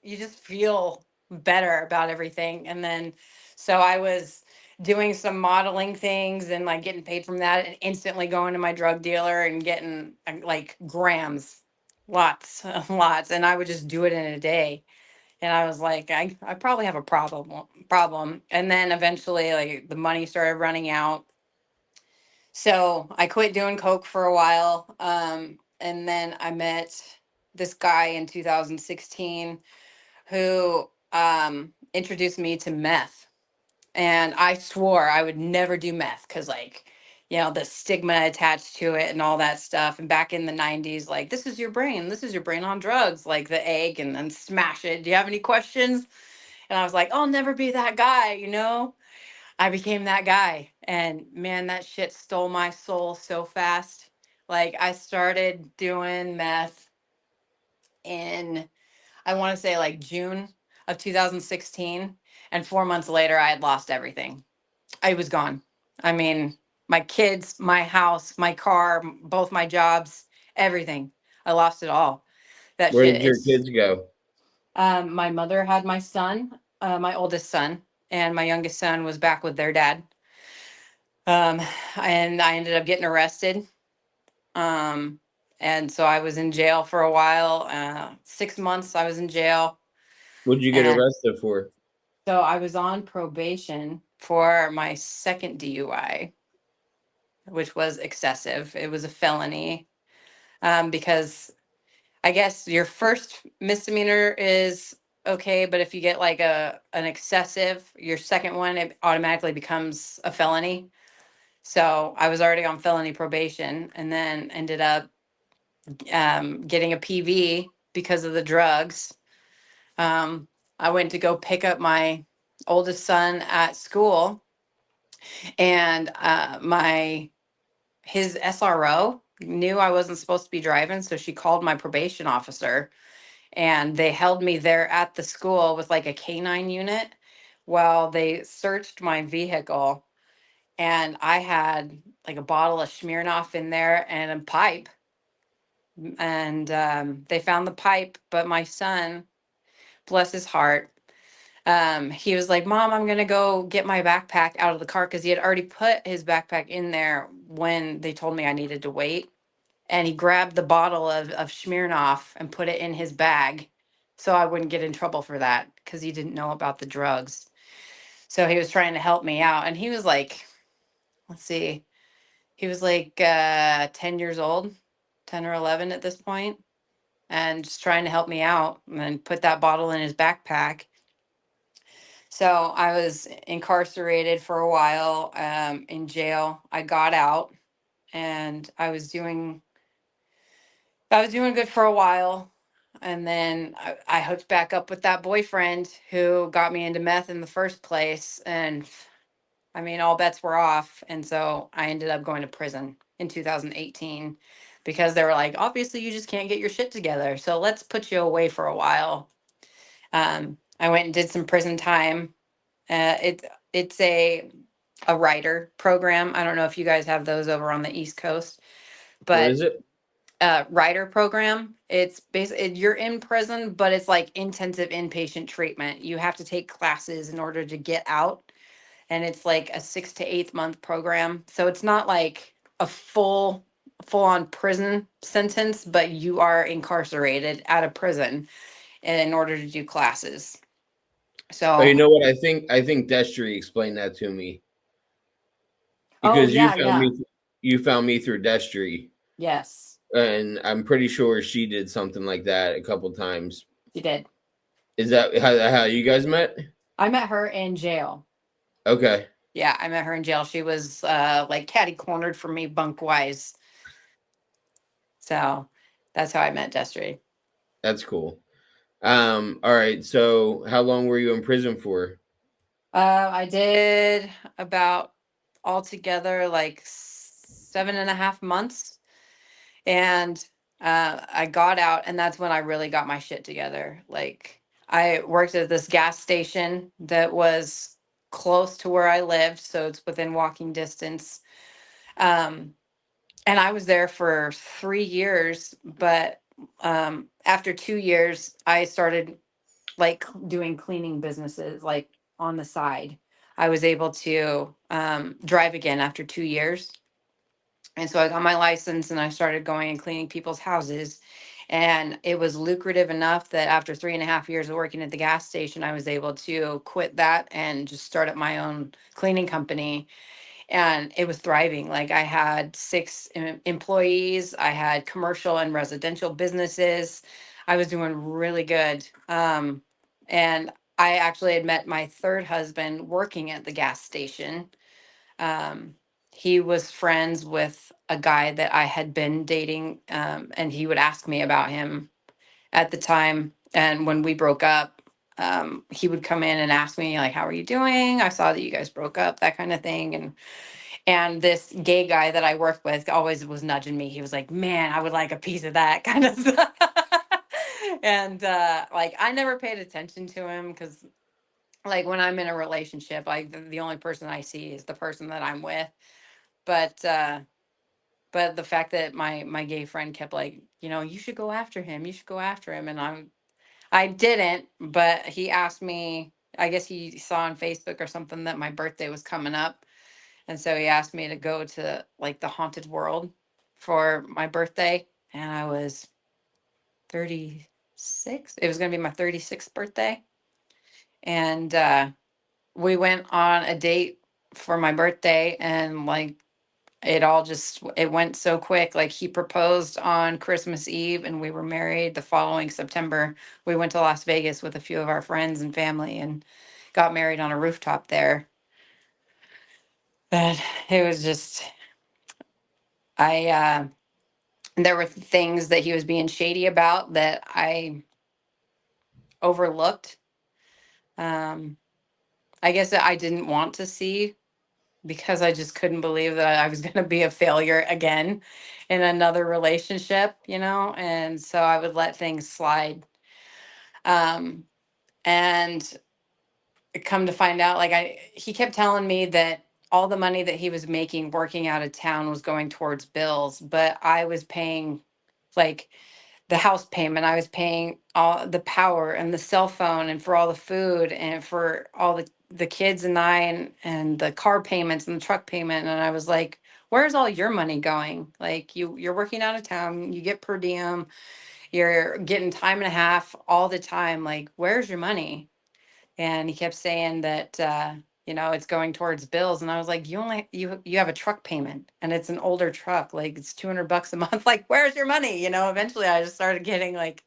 You just feel better about everything. And then so I was doing some modeling things and like getting paid from that, and instantly going to my drug dealer and getting like grams, lots, lots, and I would just do it in a day. And I was like, I probably have a problem. And then eventually like the money started running out. So I quit doing coke for a while. And then I met this guy in 2016 who introduced me to meth. And I swore I would never do meth because, like, the stigma attached to it and all that stuff. And back in the 90s, like, this is your brain on drugs, like the egg, and then smash it. Do you have any questions? And I was like, I'll never be that guy, you know? I became that guy. And man, that shit stole my soul so fast. Like, I started doing meth in, I want to say, like June of 2016. And 4 months later, I had lost everything. I was gone. I mean, my kids, my house, my car, both my jobs, everything. I lost it all. That Where shit. did your It's kids go? My mother had my son, my oldest son, and my youngest son was back with their dad. Um, and I ended up getting arrested. Um, and so I was in jail for a while. 6 months I was in jail, What'd you get and arrested for? so I was on probation for my second DUI, which was excessive. It was a felony, because I guess your first misdemeanor is okay, but if you get like an excessive, your second one, it automatically becomes a felony. So I was already on felony probation, and then ended up getting a PV because of the drugs. Um, I went to go pick up my oldest son at school, and my his SRO knew I wasn't supposed to be driving, so she called my probation officer, and they held me there at the school with like a canine unit while they searched my vehicle. And I had like a bottle of Smirnoff in there and a pipe. And they found the pipe, but my son, bless his heart, he was like, Mom, I'm going to go get my backpack out of the car, because he had already put his backpack in there when they told me I needed to wait. And he grabbed the bottle of Smirnoff and put it in his bag so I wouldn't get in trouble for that, because he didn't know about the drugs. So he was trying to help me out. And he was like, let's see, he was like 10 years old, 10 or 11 at this point, and just trying to help me out, and then put that bottle in his backpack. So I was incarcerated for a while, in jail. I got out, and I was doing good for a while. And then I hooked back up with that boyfriend who got me into meth in the first place. And I mean, all bets were off. And so I ended up going to prison in 2018, because they were like, obviously, you just can't get your shit together. So let's put you away for a while. I went and did some prison time. It's a writer program. I don't know if you guys have those over on the East Coast, What but is it? writer program. It's basically, you're in prison, but it's like intensive inpatient treatment. You have to take classes in order to get out, and it's like a 6 to 8 month program. So it's not like a full on prison sentence, but you are incarcerated at a prison in order to do classes. Oh, you So, know what? I think Destry explained that to me oh because yeah, yeah, you found me through Destry, yes, and I'm pretty sure she did something like that a couple times. you did. Is that how you guys met? I met her in jail. Okay, Yeah, I met her in jail. She was like catty cornered for me bunk wise. So that's how I met Destry. that's cool. All right. So, how long were you in prison for? I did about altogether like 7.5 months. And I got out, and that's when I really got my shit together. Like, I worked at this gas station that was close to where I lived, so it's within walking distance. Um, and I was there for 3 years, but after 2 years, I started like doing cleaning businesses like on the side. I was able to drive again after 2 years. And so I got my license and I started going and cleaning people's houses. And it was lucrative enough that after 3.5 years of working at the gas station, I was able to quit that and just start up my own cleaning company. And it was thriving. Like, I had six employees, I had commercial and residential businesses. I was doing really good. And I actually had met my third husband working at the gas station. um, he was friends with a guy that I had been dating, and he would ask me about him at the time. And when we broke up, he would come in and ask me like, "How are you doing? I saw that you guys broke up," that kind of thing. And this gay guy that I worked with always was nudging me. He was like, "Man, I would like a piece of that," kind of stuff. And like, I never paid attention to him because, like, when I'm in a relationship, like, the only person I see is the person that I'm with. But the fact that my gay friend kept like, "You should go after him, you should go after him," and I didn't. But he asked me, I guess he saw on Facebook or something that my birthday was coming up, and so he asked me to go to like the haunted world for my birthday. And I was 36. It was going to be my 36th birthday. And we went on a date for my birthday, and like, it went so quick. Like, he proposed on Christmas Eve and we were married the following September. We went to Las Vegas with a few of our friends and family and got married on a rooftop there. But it was just, I there were things that he was being shady about that I overlooked. um I guess that I didn't want to see, because I just couldn't believe that I was going to be a failure again in another relationship, and so I would let things slide. Um, and come to find out, like, he kept telling me that all the money that he was making working out of town was going towards bills, but I was paying, like, the house payment. I was paying all the power and the cell phone and for all the food and for all the kids and and the car payments and the truck payment. And I was like, "Where's all your money going? Like, you're working out of town, you get per diem, you're getting time and a half all the time. Like, where's your money?" And he kept saying that it's going towards bills. And I was like, you have a truck payment and it's an older truck, like, it's $200 a month. Like, where's your money? Eventually I just started getting like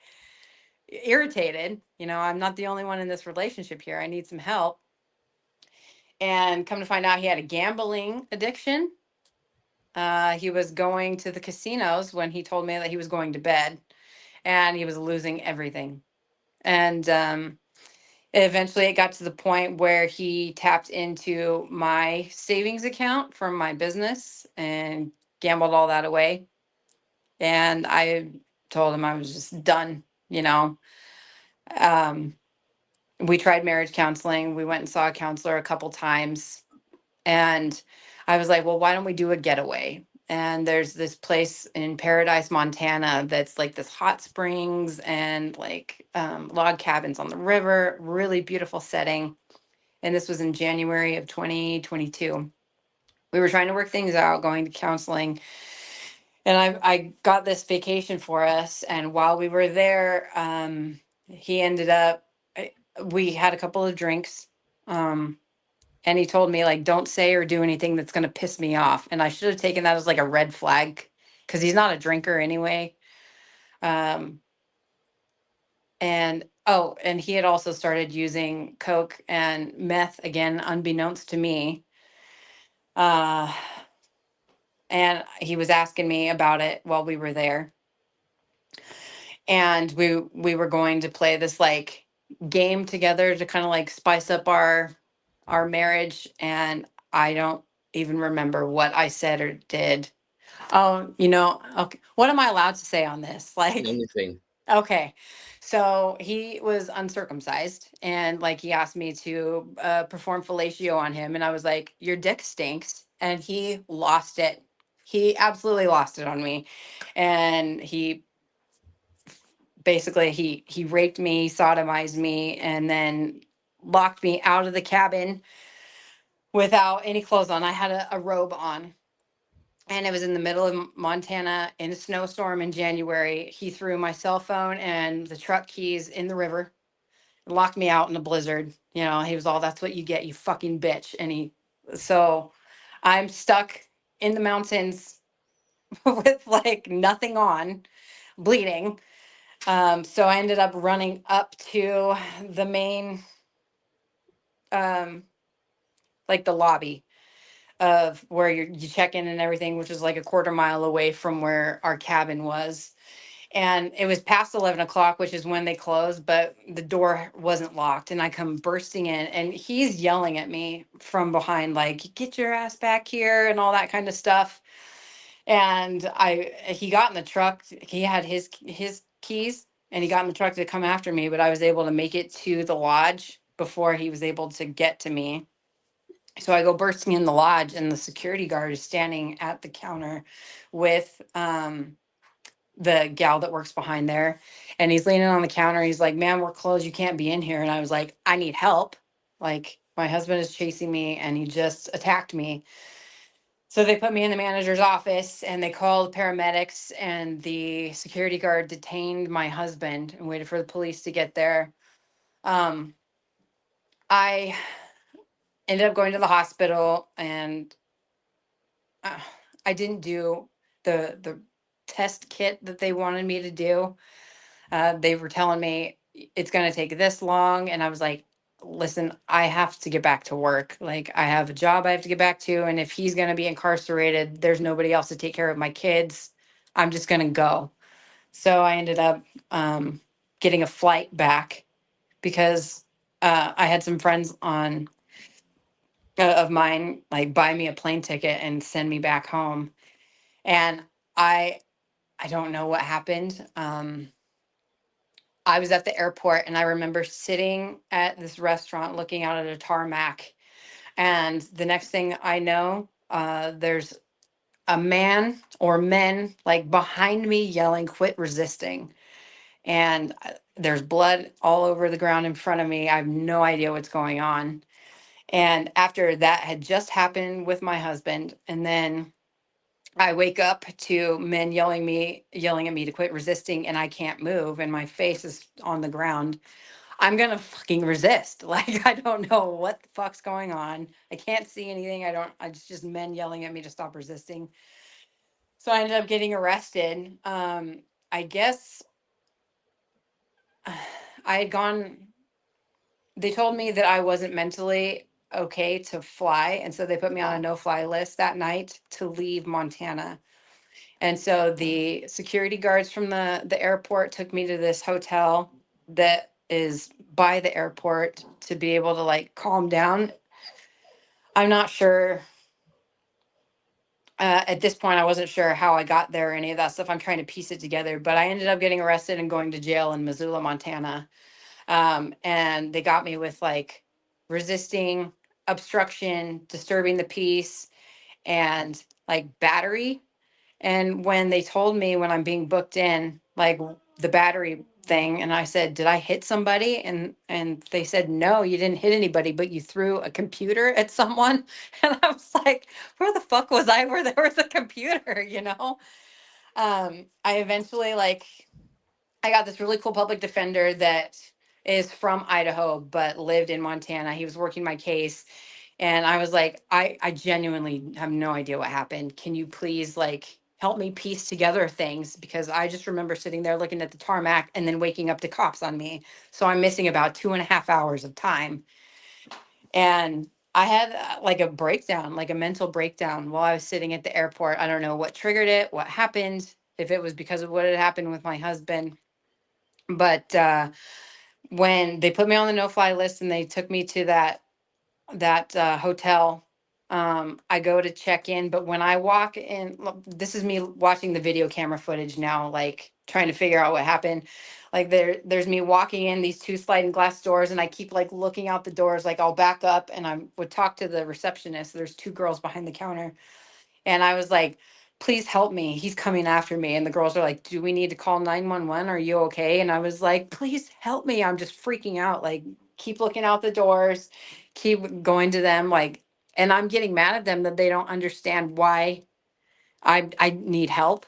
irritated. I'm not the only one in this relationship here, I need some help. And come to find out, he had a gambling addiction. He was going to the casinos when he told me that he was going to bed, and he was losing everything. And eventually it got to the point where he tapped into my savings account from my business and gambled all that away. And I told him I was just done, you know. Um, we tried marriage counseling. We went and saw a counselor a couple times. And I was like, "Well, why don't we do a getaway?" And there's this place in Paradise, Montana, that's like this hot springs and like log cabins on the river, really beautiful setting. And this was in January of 2022. We were trying to work things out, going to counseling, and I got this vacation for us. And while we were there, he ended up, we had a couple of drinks. And he told me, like, "Don't say or do anything that's going to piss me off." And I should have taken that as like a red flag, because he's not a drinker anyway. Um, and oh, and he had also started using coke and meth again, unbeknownst to me. Uh, and he was asking me about it while we were there. And we were going to play this like game together to kind of like spice up our marriage. And I don't even remember what I said or did. Oh, okay. What am I allowed to say on this? Like, Anything. okay. So he was uncircumcised and like he asked me to perform fellatio on him. And I was like, your dick stinks. And he lost it. He absolutely lost it on me. And he basically he raped me, sodomized me, and then locked me out of the cabin without any clothes on. I had a robe on, and it was in the middle of Montana in a snowstorm in January. He threw my cell phone and the truck keys in the river, locked me out in a blizzard. He was all, "That's what you get, you fucking bitch." So I'm stuck in the mountains with like nothing on, bleeding. So I ended up running up to the main, um, like the lobby of where you check in and everything, which is like a quarter mile away from where our cabin was. And it was past 11 o'clock, which is when they close, but the door wasn't locked. And I come bursting in, and he's yelling at me from behind, like, "Get your ass back here," and all that kind of stuff. And he got in the truck. He had his keys, and he got in the truck to come after me, but I was able to make it to the lodge before he was able to get to me. So I go bursting in the lodge, and the security guard is standing at the counter with the gal that works behind there. And he's leaning on the counter. He's like, "Ma'am, we're closed. You can't be in here." And I was like, "I need help. Like, my husband is chasing me and he just attacked me." So they put me in the manager's office and they called paramedics, and the security guard detained my husband and waited for the police to get there. Um, I ended up going to the hospital, and uh, I didn't do the test kit that they wanted me to do. They were telling me it's going to take this long. And I was like, "Listen, I have to get back to work. Like, I have a job I have to get back to. And if he's going to be incarcerated, there's nobody else to take care of my kids. I'm just going to go." So I ended up getting a flight back because I had some friends of mine like buy me a plane ticket and send me back home. And I, I don't know what happened. I was at the airport, and I remember sitting at this restaurant looking out at a tarmac. And the next thing I know, there's a man or men like behind me yelling, "Quit resisting." And there's blood all over the ground in front of me. I have no idea what's going on. And after that had just happened with my husband, and then I wake up to men yelling at me to quit resisting, and I can't move, and my face is on the ground. I'm gonna fucking resist. Like, I don't know what the fuck's going on. I can't see anything. It's just men yelling at me to stop resisting. So I ended up getting arrested. I guess I had gone, they told me that I wasn't mentally okay to fly. And so they put me on a no fly list that night to leave Montana. And so the security guards from the airport took me to this hotel that is by the airport to be able to like calm down. I'm not sure. At this point, I wasn't sure how I got there or any of that stuff. I'm trying to piece it together, but I ended up getting arrested and going to jail in Missoula, Montana. And they got me with like resisting, obstruction, disturbing the peace, and like battery. And when they told me when I'm being booked in, like the battery thing, and I said, "Did I hit somebody?" And they said, "No, you didn't hit anybody, but you threw a computer at someone." And I was like, "Where the fuck was I where there was a computer?" I eventually like I got this really cool public defender that is from Idaho but lived in Montana. He was working my case, and I was like, I genuinely have no idea what happened. Can you please like help me piece together things? Because I just remember sitting there looking at the tarmac and then waking up to cops on me. So I'm missing about 2.5 hours of time. And I had like a breakdown, like a mental breakdown while I was sitting at the airport. I don't know what triggered it, what happened, if it was because of what had happened with my husband. But when they put me on the no fly list and they took me to that hotel, I go to check in, but when I walk in, this is me watching the video camera footage now, like trying to figure out what happened. Like there's me walking in these two sliding glass doors, and I keep like looking out the doors. Like I'll back up, and I would talk to the receptionist. There's two girls behind the counter, and I was like, please help me. He's coming after me. And the girls are like, do we need to call 911? Are you okay? And I was like, please help me. I'm just freaking out. Like, keep looking out the doors, keep going to them. Like, and I'm getting mad at them that they don't understand why I need help.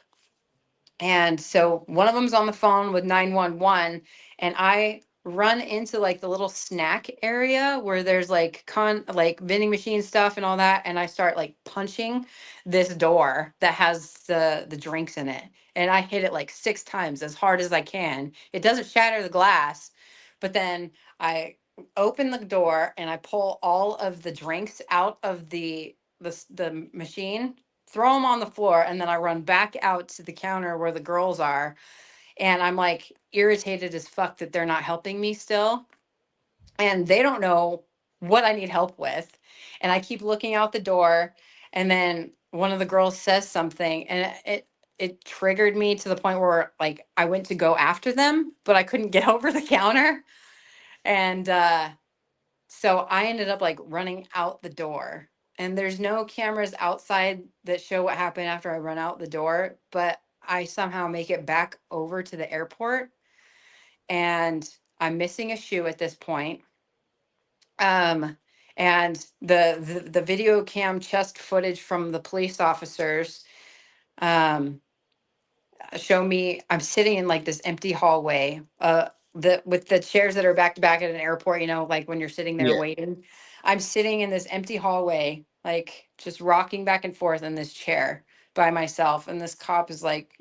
And so one of them's on the phone with 911, and I run into like the little snack area where there's like like vending machine stuff and all that, and I start like punching this door that has the drinks in it. And I hit it like 6 times as hard as I can. It doesn't shatter the glass, but then I open the door and I pull all of the drinks out of the machine, throw them on the floor, and then I run back out to the counter where the girls are. And I'm like irritated as fuck that they're not helping me still. And they don't know what I need help with. And I keep looking out the door. And then one of the girls says something, and it triggered me to the point where like I went to go after them, but I couldn't get over the counter. And so I ended up like running out the door, and there's no cameras outside that show what happened after I run out the door, but I somehow make it back over to the airport, and I'm missing a shoe at this point. Um, and the video cam chest footage from the police officers, um, show me I'm sitting in like this empty hallway, the with the chairs that are back to back at an airport, like when you're sitting there Yeah. waiting. I'm sitting in this empty hallway, like just rocking back and forth in this chair by myself, and this cop is like,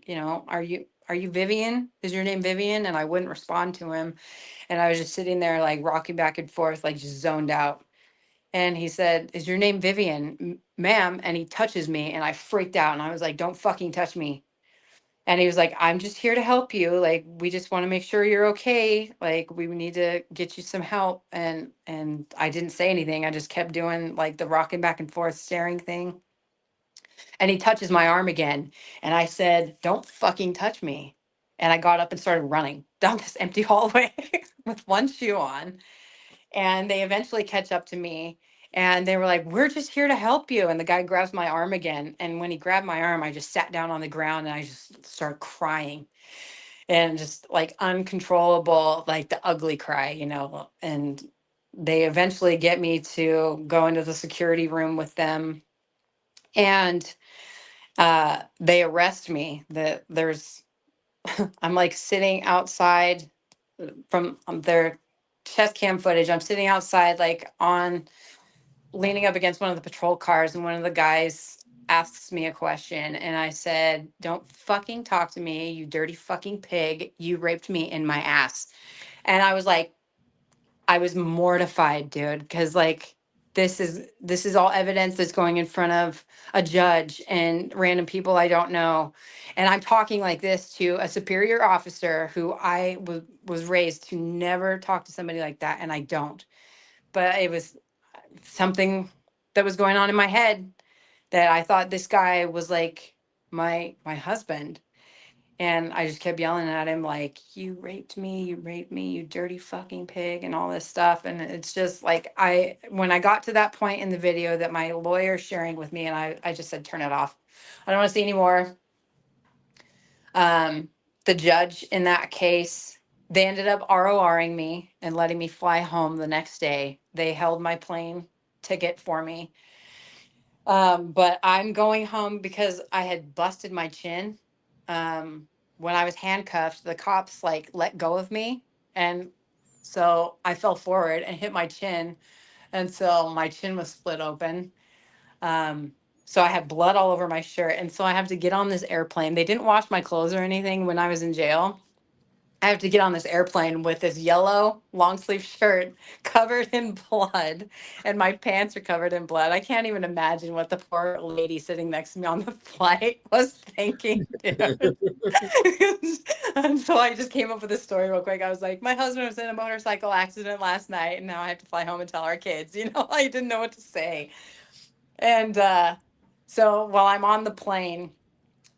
are you Vivian? Is your name Vivian? And I wouldn't respond to him, and I was just sitting there like rocking back and forth, like just zoned out. And he said, is your name Vivian? Ma'am. And he touches me, and I freaked out, and I was like, don't fucking touch me. And he was like, I'm just here to help you. Like, we just want to make sure you're okay. Like, we need to get you some help. And I didn't say anything. I just kept doing like the rocking back and forth staring thing. And he touches my arm again. And I said, don't fucking touch me. And I got up and started running down this empty hallway with one shoe on. And they eventually catch up to me. And they were like, we're just here to help you. And the guy grabs my arm again. And when he grabbed my arm, I just sat down on the ground and I just started crying, and just like uncontrollable, like the ugly cry, And they eventually get me to go into the security room with them. And they arrest me. I'm like sitting outside from their chest cam footage. I'm sitting outside, like on leaning up against one of the patrol cars, and one of the guys asks me a question, and I said, don't fucking talk to me, you dirty fucking pig. You raped me in my ass. And I was like, I was mortified, dude, because like this is all evidence that's going in front of a judge and random people I don't know. And I'm talking like this to a superior officer who I was raised to never talk to somebody like that, and I don't. But it was something that was going on in my head, that I thought this guy was like my husband. And I just kept yelling at him like, you raped me, you dirty fucking pig, and all this stuff. And it's just like, when I got to that point in the video that my lawyer sharing with me, and I just said, turn it off. I don't want to see anymore. um the judge in that case, they ended up RORing me and letting me fly home the next day. They held my plane ticket for me. But I'm going home because I had busted my chin. When I was handcuffed, the cops like let go of me. And so I fell forward and hit my chin. And so my chin was split open. Um, so I had blood all over my shirt. And so I have to get on this airplane. They didn't wash my clothes or anything when I was in jail. I have to get on this airplane with this yellow long sleeve shirt covered in blood, and my pants are covered in blood. I can't even imagine what the poor lady sitting next to me on the flight was thinking, dude. And so I just came up with this story real quick. I was like, my husband was in a motorcycle accident last night, and now I have to fly home and tell our kids. I didn't know what to say. And so while I'm on the plane,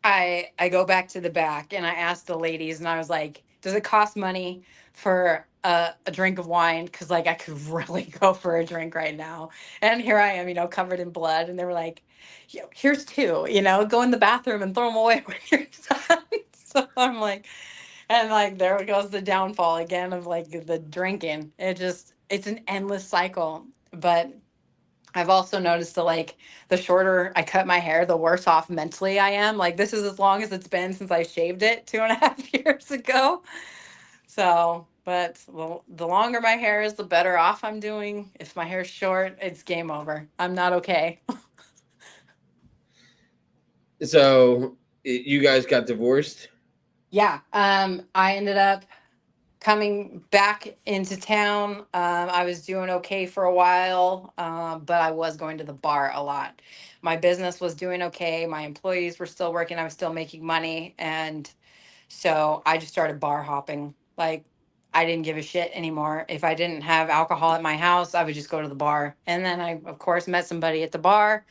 I go back to the back and I asked the ladies, and I was like, "Does it cost money for a drink of wine? Because like I could really go for a drink right now." And here I am, covered in blood, and they were like, Here's two. Go in the bathroom and throw them away when you're done." So I'm like, and like there goes the downfall again of like the drinking. It's an endless cycle, but I've also noticed that like the shorter I cut my hair, the worse off mentally I am. Like this is as long as it's been since I shaved it 2.5 years ago. So, but the longer my hair is, the better off I'm doing. If my hair's short, it's game over. I'm not okay. So you guys got divorced? Yeah. I ended up coming back into town. I was doing okay for a while, but I was going to the bar a lot. My business was doing okay. My employees were still working. I was still making money. And so I just started bar hopping. Like, I didn't give a shit anymore. If I didn't have alcohol at my house, I would just go to the bar. And then I, of course, met somebody at the bar,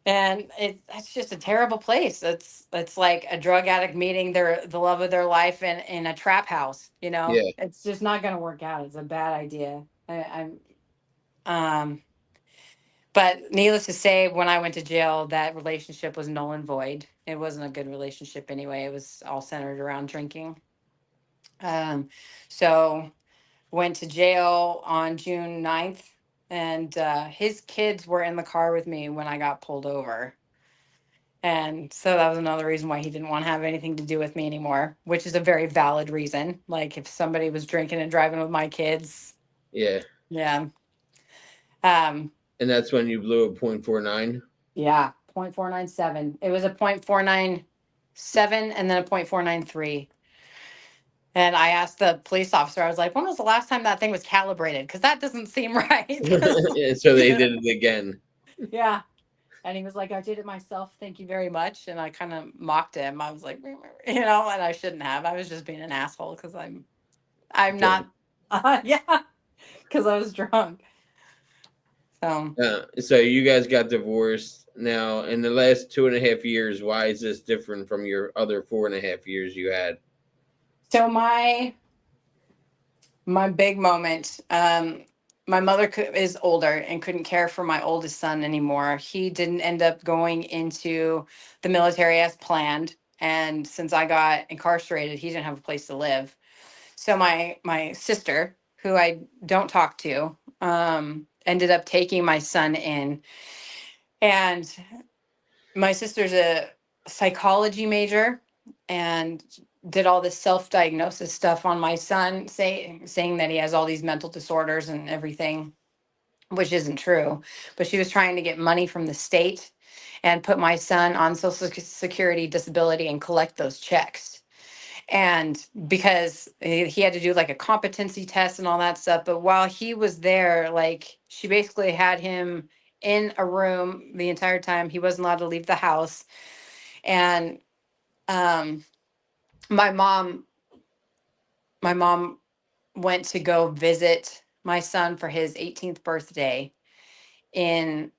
and it's just a terrible place. It's like a drug addict meeting the love of their life in a trap house. Yeah. It's just not going to work out. It's a bad idea. Um, but needless to say, when I went to jail, that relationship was null and void. It wasn't a good relationship anyway. It was all centered around drinking. Um, so went to jail on June 9th, and his kids were in the car with me when I got pulled over. And so that was another reason why he didn't want to have anything to do with me anymore, which is a very valid reason. Like if somebody was drinking and driving with my kids, Yeah. yeah. Um, And that's when you blew a .49. yeah, 0.497. It was a 0.497 and then a 0.493. And I asked the police officer, I was like, when was the last time that thing was calibrated? Because that doesn't seem right. So they did it again. Yeah. And he was like, I did it myself. Thank you very much. And I kind of mocked him. I was like, and I shouldn't have. I was just being an asshole because I'm Drunk. not, yeah, because I was drunk. So, So you guys got divorced. Now, in the last 2.5 years, why is this different from your other 4.5 years you had? so my big moment. My mother is older and couldn't care for my oldest son anymore. He didn't end up going into the military as planned, and since I got incarcerated, he didn't have a place to live. So my sister, who I don't talk to, ended up taking my son in, and my sister's a psychology major and did all this self-diagnosis stuff on my son, saying that he has all these mental disorders and everything, which isn't true. But she was trying to get money from the state and put my son on social security disability and collect those checks. And because he had to do like a competency test and all that stuff, but while he was there, like she basically had him in a room the entire time. He wasn't allowed to leave the house. And um my mom my mom went to go visit my son for his 18th birthday in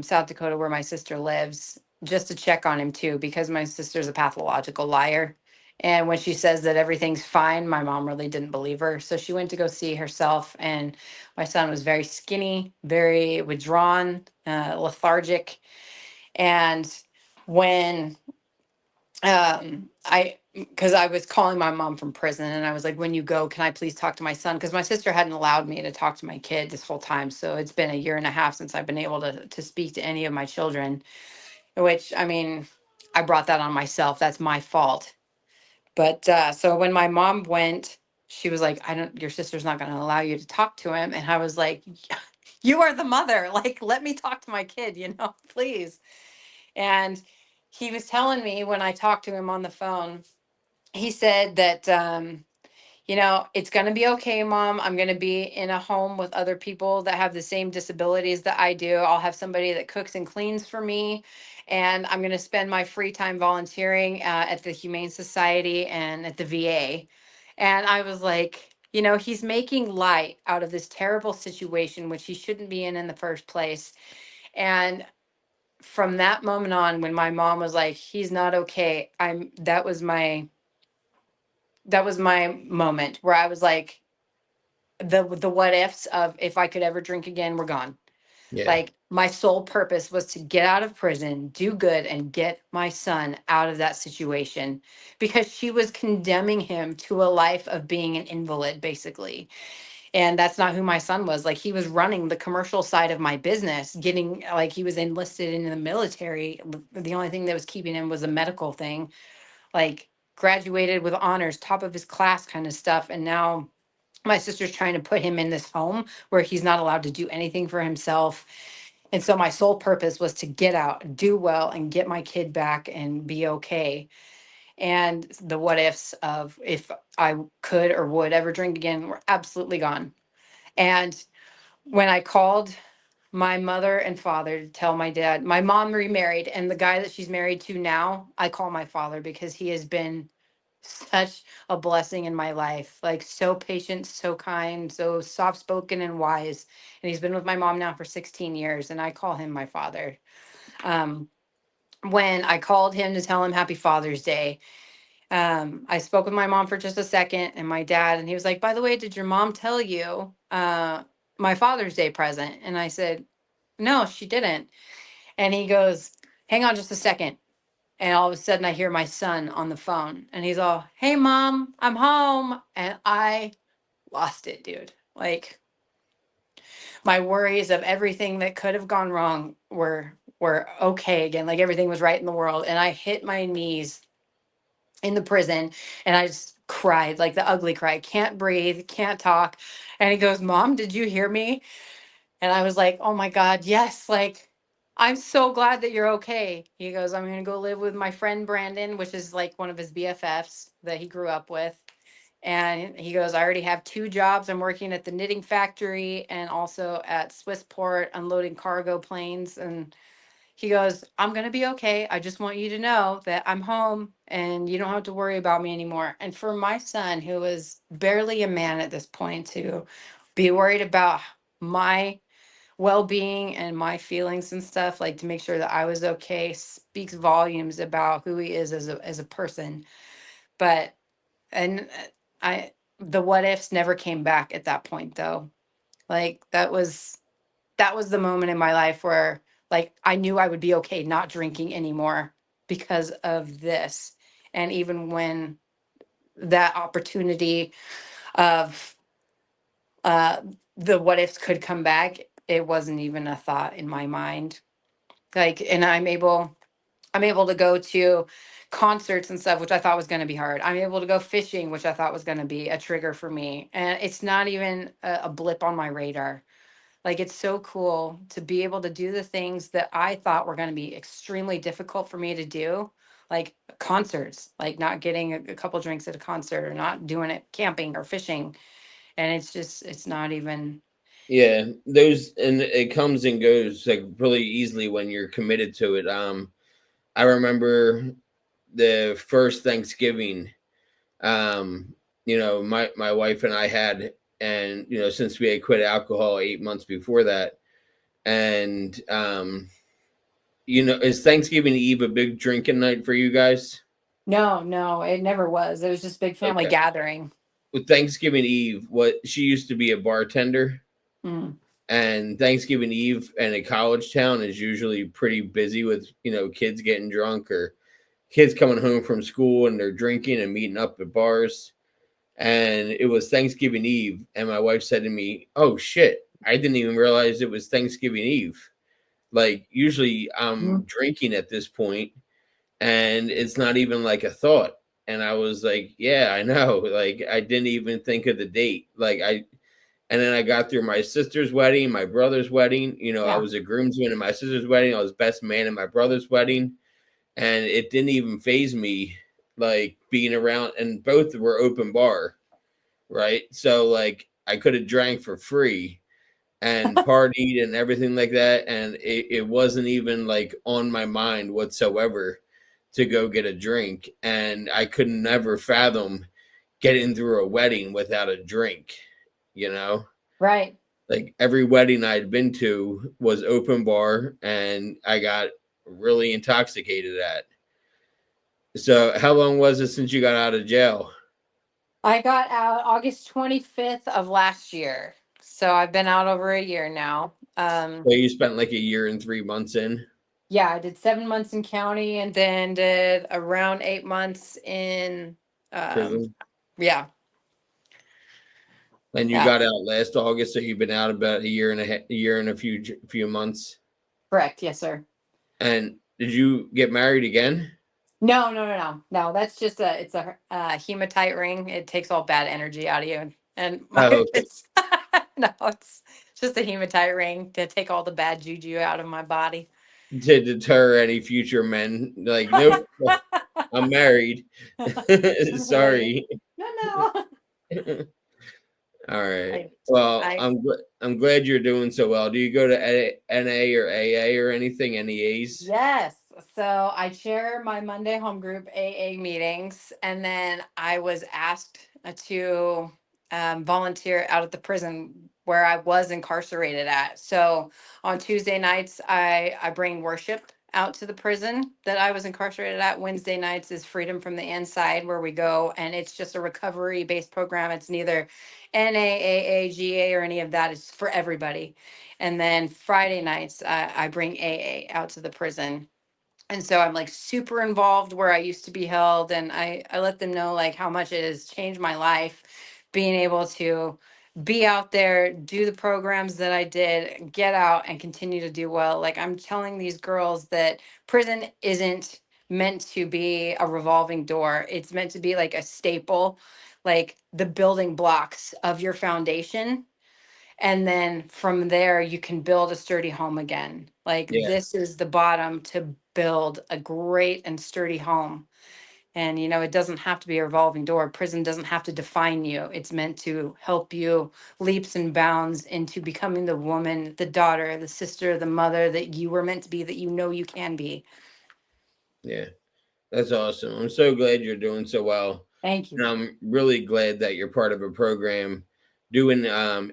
South Dakota, where my sister lives, just to check on him too, because my sister's a pathological liar. And when she says that everything's fine, my mom really didn't believe her. So she went to go see herself, and my son was very skinny, very withdrawn, lethargic. And when I because I was calling my mom from prison, and I was like, when you go, can I please talk to my son? Because my sister hadn't allowed me to talk to my kid this whole time. So it's been a year and a half since I've been able to speak to any of my children, which I mean, I brought that on myself. That's my fault. But so when my mom went, she was like, I don't, your sister's not going to allow you to talk to him. And I was like, you are the mother. Like, let me talk to my kid, please. And he was telling me when I talked to him on the phone, he said that, it's going to be okay, mom. I'm going to be in a home with other people that have the same disabilities that I do. I'll have somebody that cooks and cleans for me. And I'm going to spend my free time volunteering at the Humane Society and at the VA. And I was like, he's making light out of this terrible situation, which he shouldn't be in the first place. And from that moment on, when my mom was like, he's not okay, that was my moment where I was like, the what ifs of, if I could ever drink again, we're gone. Yeah. Like, my sole purpose was to get out of prison, do good, and get my son out of that situation, because she was condemning him to a life of being an invalid, basically. And that's not who my son was. Like, he was running the commercial side of my business, getting, like, he was enlisted in the military. The only thing that was keeping him was a medical thing, like, graduated with honors, top of his class kind of stuff. And now my sister's trying to put him in this home where he's not allowed to do anything for himself. And so my sole purpose was to get out, do well, and get my kid back and be okay. And the what ifs of, if I could or would ever drink again, were absolutely gone. And when I called my mother and father to tell my dad, my mom remarried, and the guy that she's married to now, I call my father, because he has been such a blessing in my life. Like, so patient, so kind, so soft spoken and wise. And he's been with my mom now for 16 years, and I call him my father. Um, when I called him to tell him Happy Father's Day, I spoke with my mom for just a second, and my dad, and he was like, by the way, did your mom tell you my Father's Day present? And I said, no, she didn't. And he goes, hang on just a second. And all of a sudden, I hear my son on the phone, and he's all, hey, mom, I'm home. And I lost it, dude. Like, my worries of everything that could have gone wrong were okay again. Like, everything was right in the world. And I hit my knees in the prison, and I just cried, like the ugly cry, can't breathe, can't talk. And he goes, mom, did you hear me? And I was like, oh my God, yes. Like, I'm so glad that you're okay. He goes, I'm going to go live with my friend Brandon, which is like one of his BFFs that he grew up with. And he goes, I already have 2 jobs. I'm working at the knitting factory and also at Swissport unloading cargo planes. And he goes, I'm going to be okay. I just want you to know that I'm home and you don't have to worry about me anymore. And for my son, who was barely a man at this point, to be worried about my well-being and my feelings and stuff, like, to make sure that I was okay, speaks volumes about who he is as a person. But and I the what ifs never came back at that point, though. Like, that was the moment in my life where, like, I knew I would be okay not drinking anymore because of this. And even when that opportunity of uh the what ifs could come back, it wasn't even a thought in my mind. Like, and I'm able to go to concerts and stuff, which I thought was going to be hard. I'm able to go fishing, which I thought was going to be a trigger for me. And it's not even a blip on my radar. Like, it's so cool to be able to do the things that I thought were going to be extremely difficult for me to do, like concerts, like not getting a couple drinks at a concert, or not doing it camping or fishing. And it's not even. Yeah, those, and it comes and goes like really easily when you're committed to it. I remember the first Thanksgiving, my wife and I had, and since we had quit alcohol 8 months before that, and is Thanksgiving Eve a big drinking night for you guys? No, no, it never was. It was just big family Okay. gathering. With Thanksgiving Eve, what she used to be a bartender, Mm. and Thanksgiving Eve in a college town is usually pretty busy with kids getting drunk, or kids coming home from school and they're drinking and meeting up at bars. And it was Thanksgiving Eve, and my wife said to me, "Oh shit, I didn't even realize it was Thanksgiving Eve. Like, usually I'm Mm. drinking at this point, and it's not even like a thought." And I was like, "Yeah, I know. Like, I didn't even think of the date. And then I got through my sister's wedding, my brother's wedding. I Yeah. was a groomsman in my sister's wedding. I was best man in my brother's wedding, and it didn't even phase me, like, being around. And both were open bar, right? So, like, I could have drank for free and partied and everything like that, and it wasn't even like on my mind whatsoever to go get a drink. And I could never fathom getting through a wedding without a drink, you know? Right. like every wedding I'd been to was open bar, and I got really intoxicated at. So, how long was it since you got out of jail? I got out August 25th of last year. So I've been out over a year now. So you spent like a year and 3 months in Yeah, I did 7 months in county and then did around 8 months in, um, prison, yeah, and you yeah, got out last August. So you've been out about a year and a few months. correct. Yes, sir. And did you get married again? No, no, no, no, no. That's just it's a hematite ring. It takes all bad energy out of you. And my, Oh, okay. it's, no, it's just a hematite ring to take all the bad juju out of my body. To deter any future men, like, nope, I'm married. Right. Sorry. No, no. All right. I, Well, I I'm glad you're doing so well. Do you go to NA or AA or anything? NEAs? Yes. So I chair my Monday home group AA meetings, and then I was asked to volunteer out at the prison where I was incarcerated at. So on Tuesday nights, I bring worship out to the prison that I was incarcerated at. Wednesday nights is Freedom from the Inside, where we go, and it's just a recovery based program. It's neither NAAA, GA, or any of that. It's for everybody. And then Friday nights, I bring AA out to the prison. And so I'm like super involved where I used to be held. And I let them know like how much it has changed my life, being able to be out there, do the programs that I did, get out and continue to do well. Like I'm telling these girls that prison isn't meant to be a revolving door. It's meant to be like a staple, like the building blocks of your foundation, and then from there you can build a sturdy home again. Like Yeah, this is the bottom to build a great and sturdy home. And it doesn't have to be a revolving door. Prison doesn't have to define you. It's meant to help you leaps and bounds into becoming the woman, the daughter, the sister, the mother that you were meant to be, that you can be. yeah. That's awesome. I'm so glad you're doing so well. Thank you. And I'm really glad that you're part of a program doing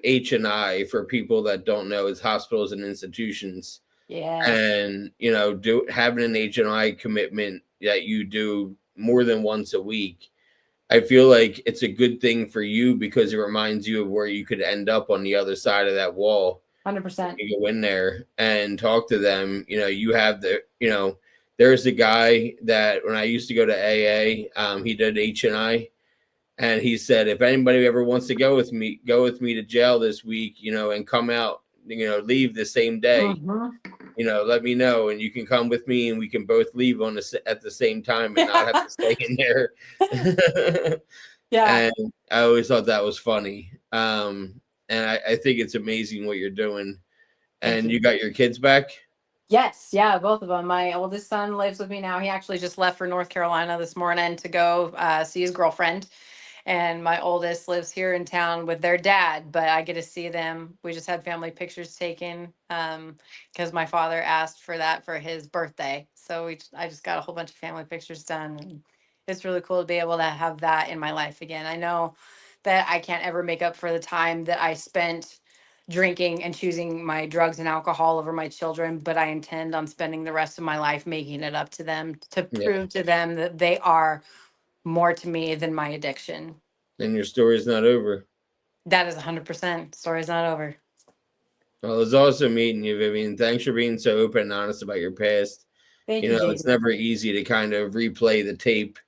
H&I. For people that don't know, is hospitals and institutions. Yes. And do having an H&I commitment that you do more than once a week. I feel like it's a good thing for you because it reminds you of where you could end up on the other side of that wall. 100%. You go in there and talk to them. You have there's a guy that when I used to go to AA, he did H&I, and he said, if anybody ever wants to go with me to jail this week, and come out, leave the same day, Hmm. let me know, and you can come with me, and we can both leave at the same time and not have to stay in there. Yeah. And I always thought that was funny. And I think it's amazing what you're doing. Thank And you you. got your kids back? Yes, yeah, both of them. My oldest son lives with me now. He actually just left for North Carolina this morning to go see his girlfriend. And my oldest lives here in town with their dad, but I get to see them. We just had family pictures taken because my father asked for that for his birthday. So I just got a whole bunch of family pictures done. And it's really cool to be able to have that in my life again. I know that I can't ever make up for the time that I spent drinking and choosing my drugs and alcohol over my children, but I intend on spending the rest of my life making it up to them to Yeah. prove to them that they are more to me than my addiction. And your story's not over. That is 100%. Story's not over. Well, it's awesome meeting you, Vivian. Thanks for being so open and honest about your past. Thank you, It's Jason. never easy to kind of replay the tape,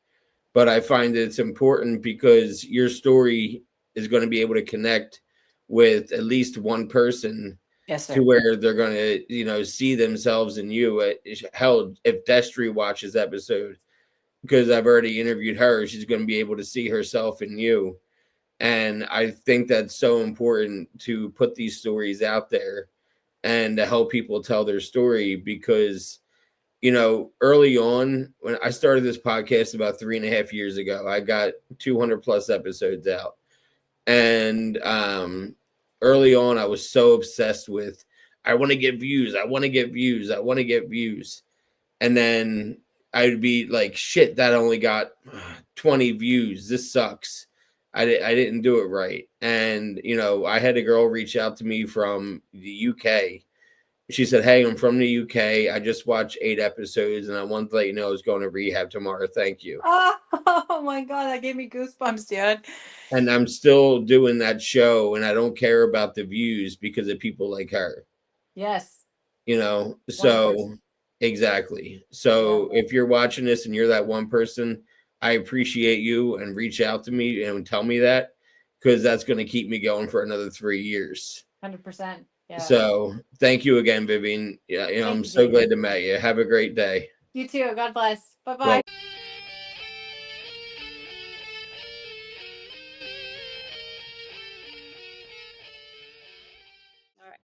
but I find that it's important because your story is going to be able to connect with at least one person Yes, to sir. where they're going to, see themselves in you. Hell, if Destry watches episode, because I've already interviewed her, she's going to be able to see herself in you. And I think that's so important to put these stories out there and to help people tell their story because, early on when I started this podcast about 3.5 years ago, I got 200 plus episodes out. And early on, I was so obsessed with, I want to get views. I want to get views. I want to get views. And then I'd be like, shit, that only got 20 views. This sucks. I didn't do it right. And, I had a girl reach out to me from the UK. She said, "Hey, I'm from the UK. I just watched 8 episodes and I wanted to let you know I was going to rehab tomorrow. Thank you." Oh my God, that gave me goosebumps, dude. And I'm still doing that show and I don't care about the views because of people like her. Yes. One So person. exactly. Yeah. So if you're watching this and you're that one person, I appreciate you and reach out to me and tell me that, because that's going to keep me going for another 3 years. 100%. Yeah. So thank you again, Vivian. Yeah, Thank I'm you, so glad Jaden. to meet you. Have a great day. You too. God bless. Bye Bye. bye.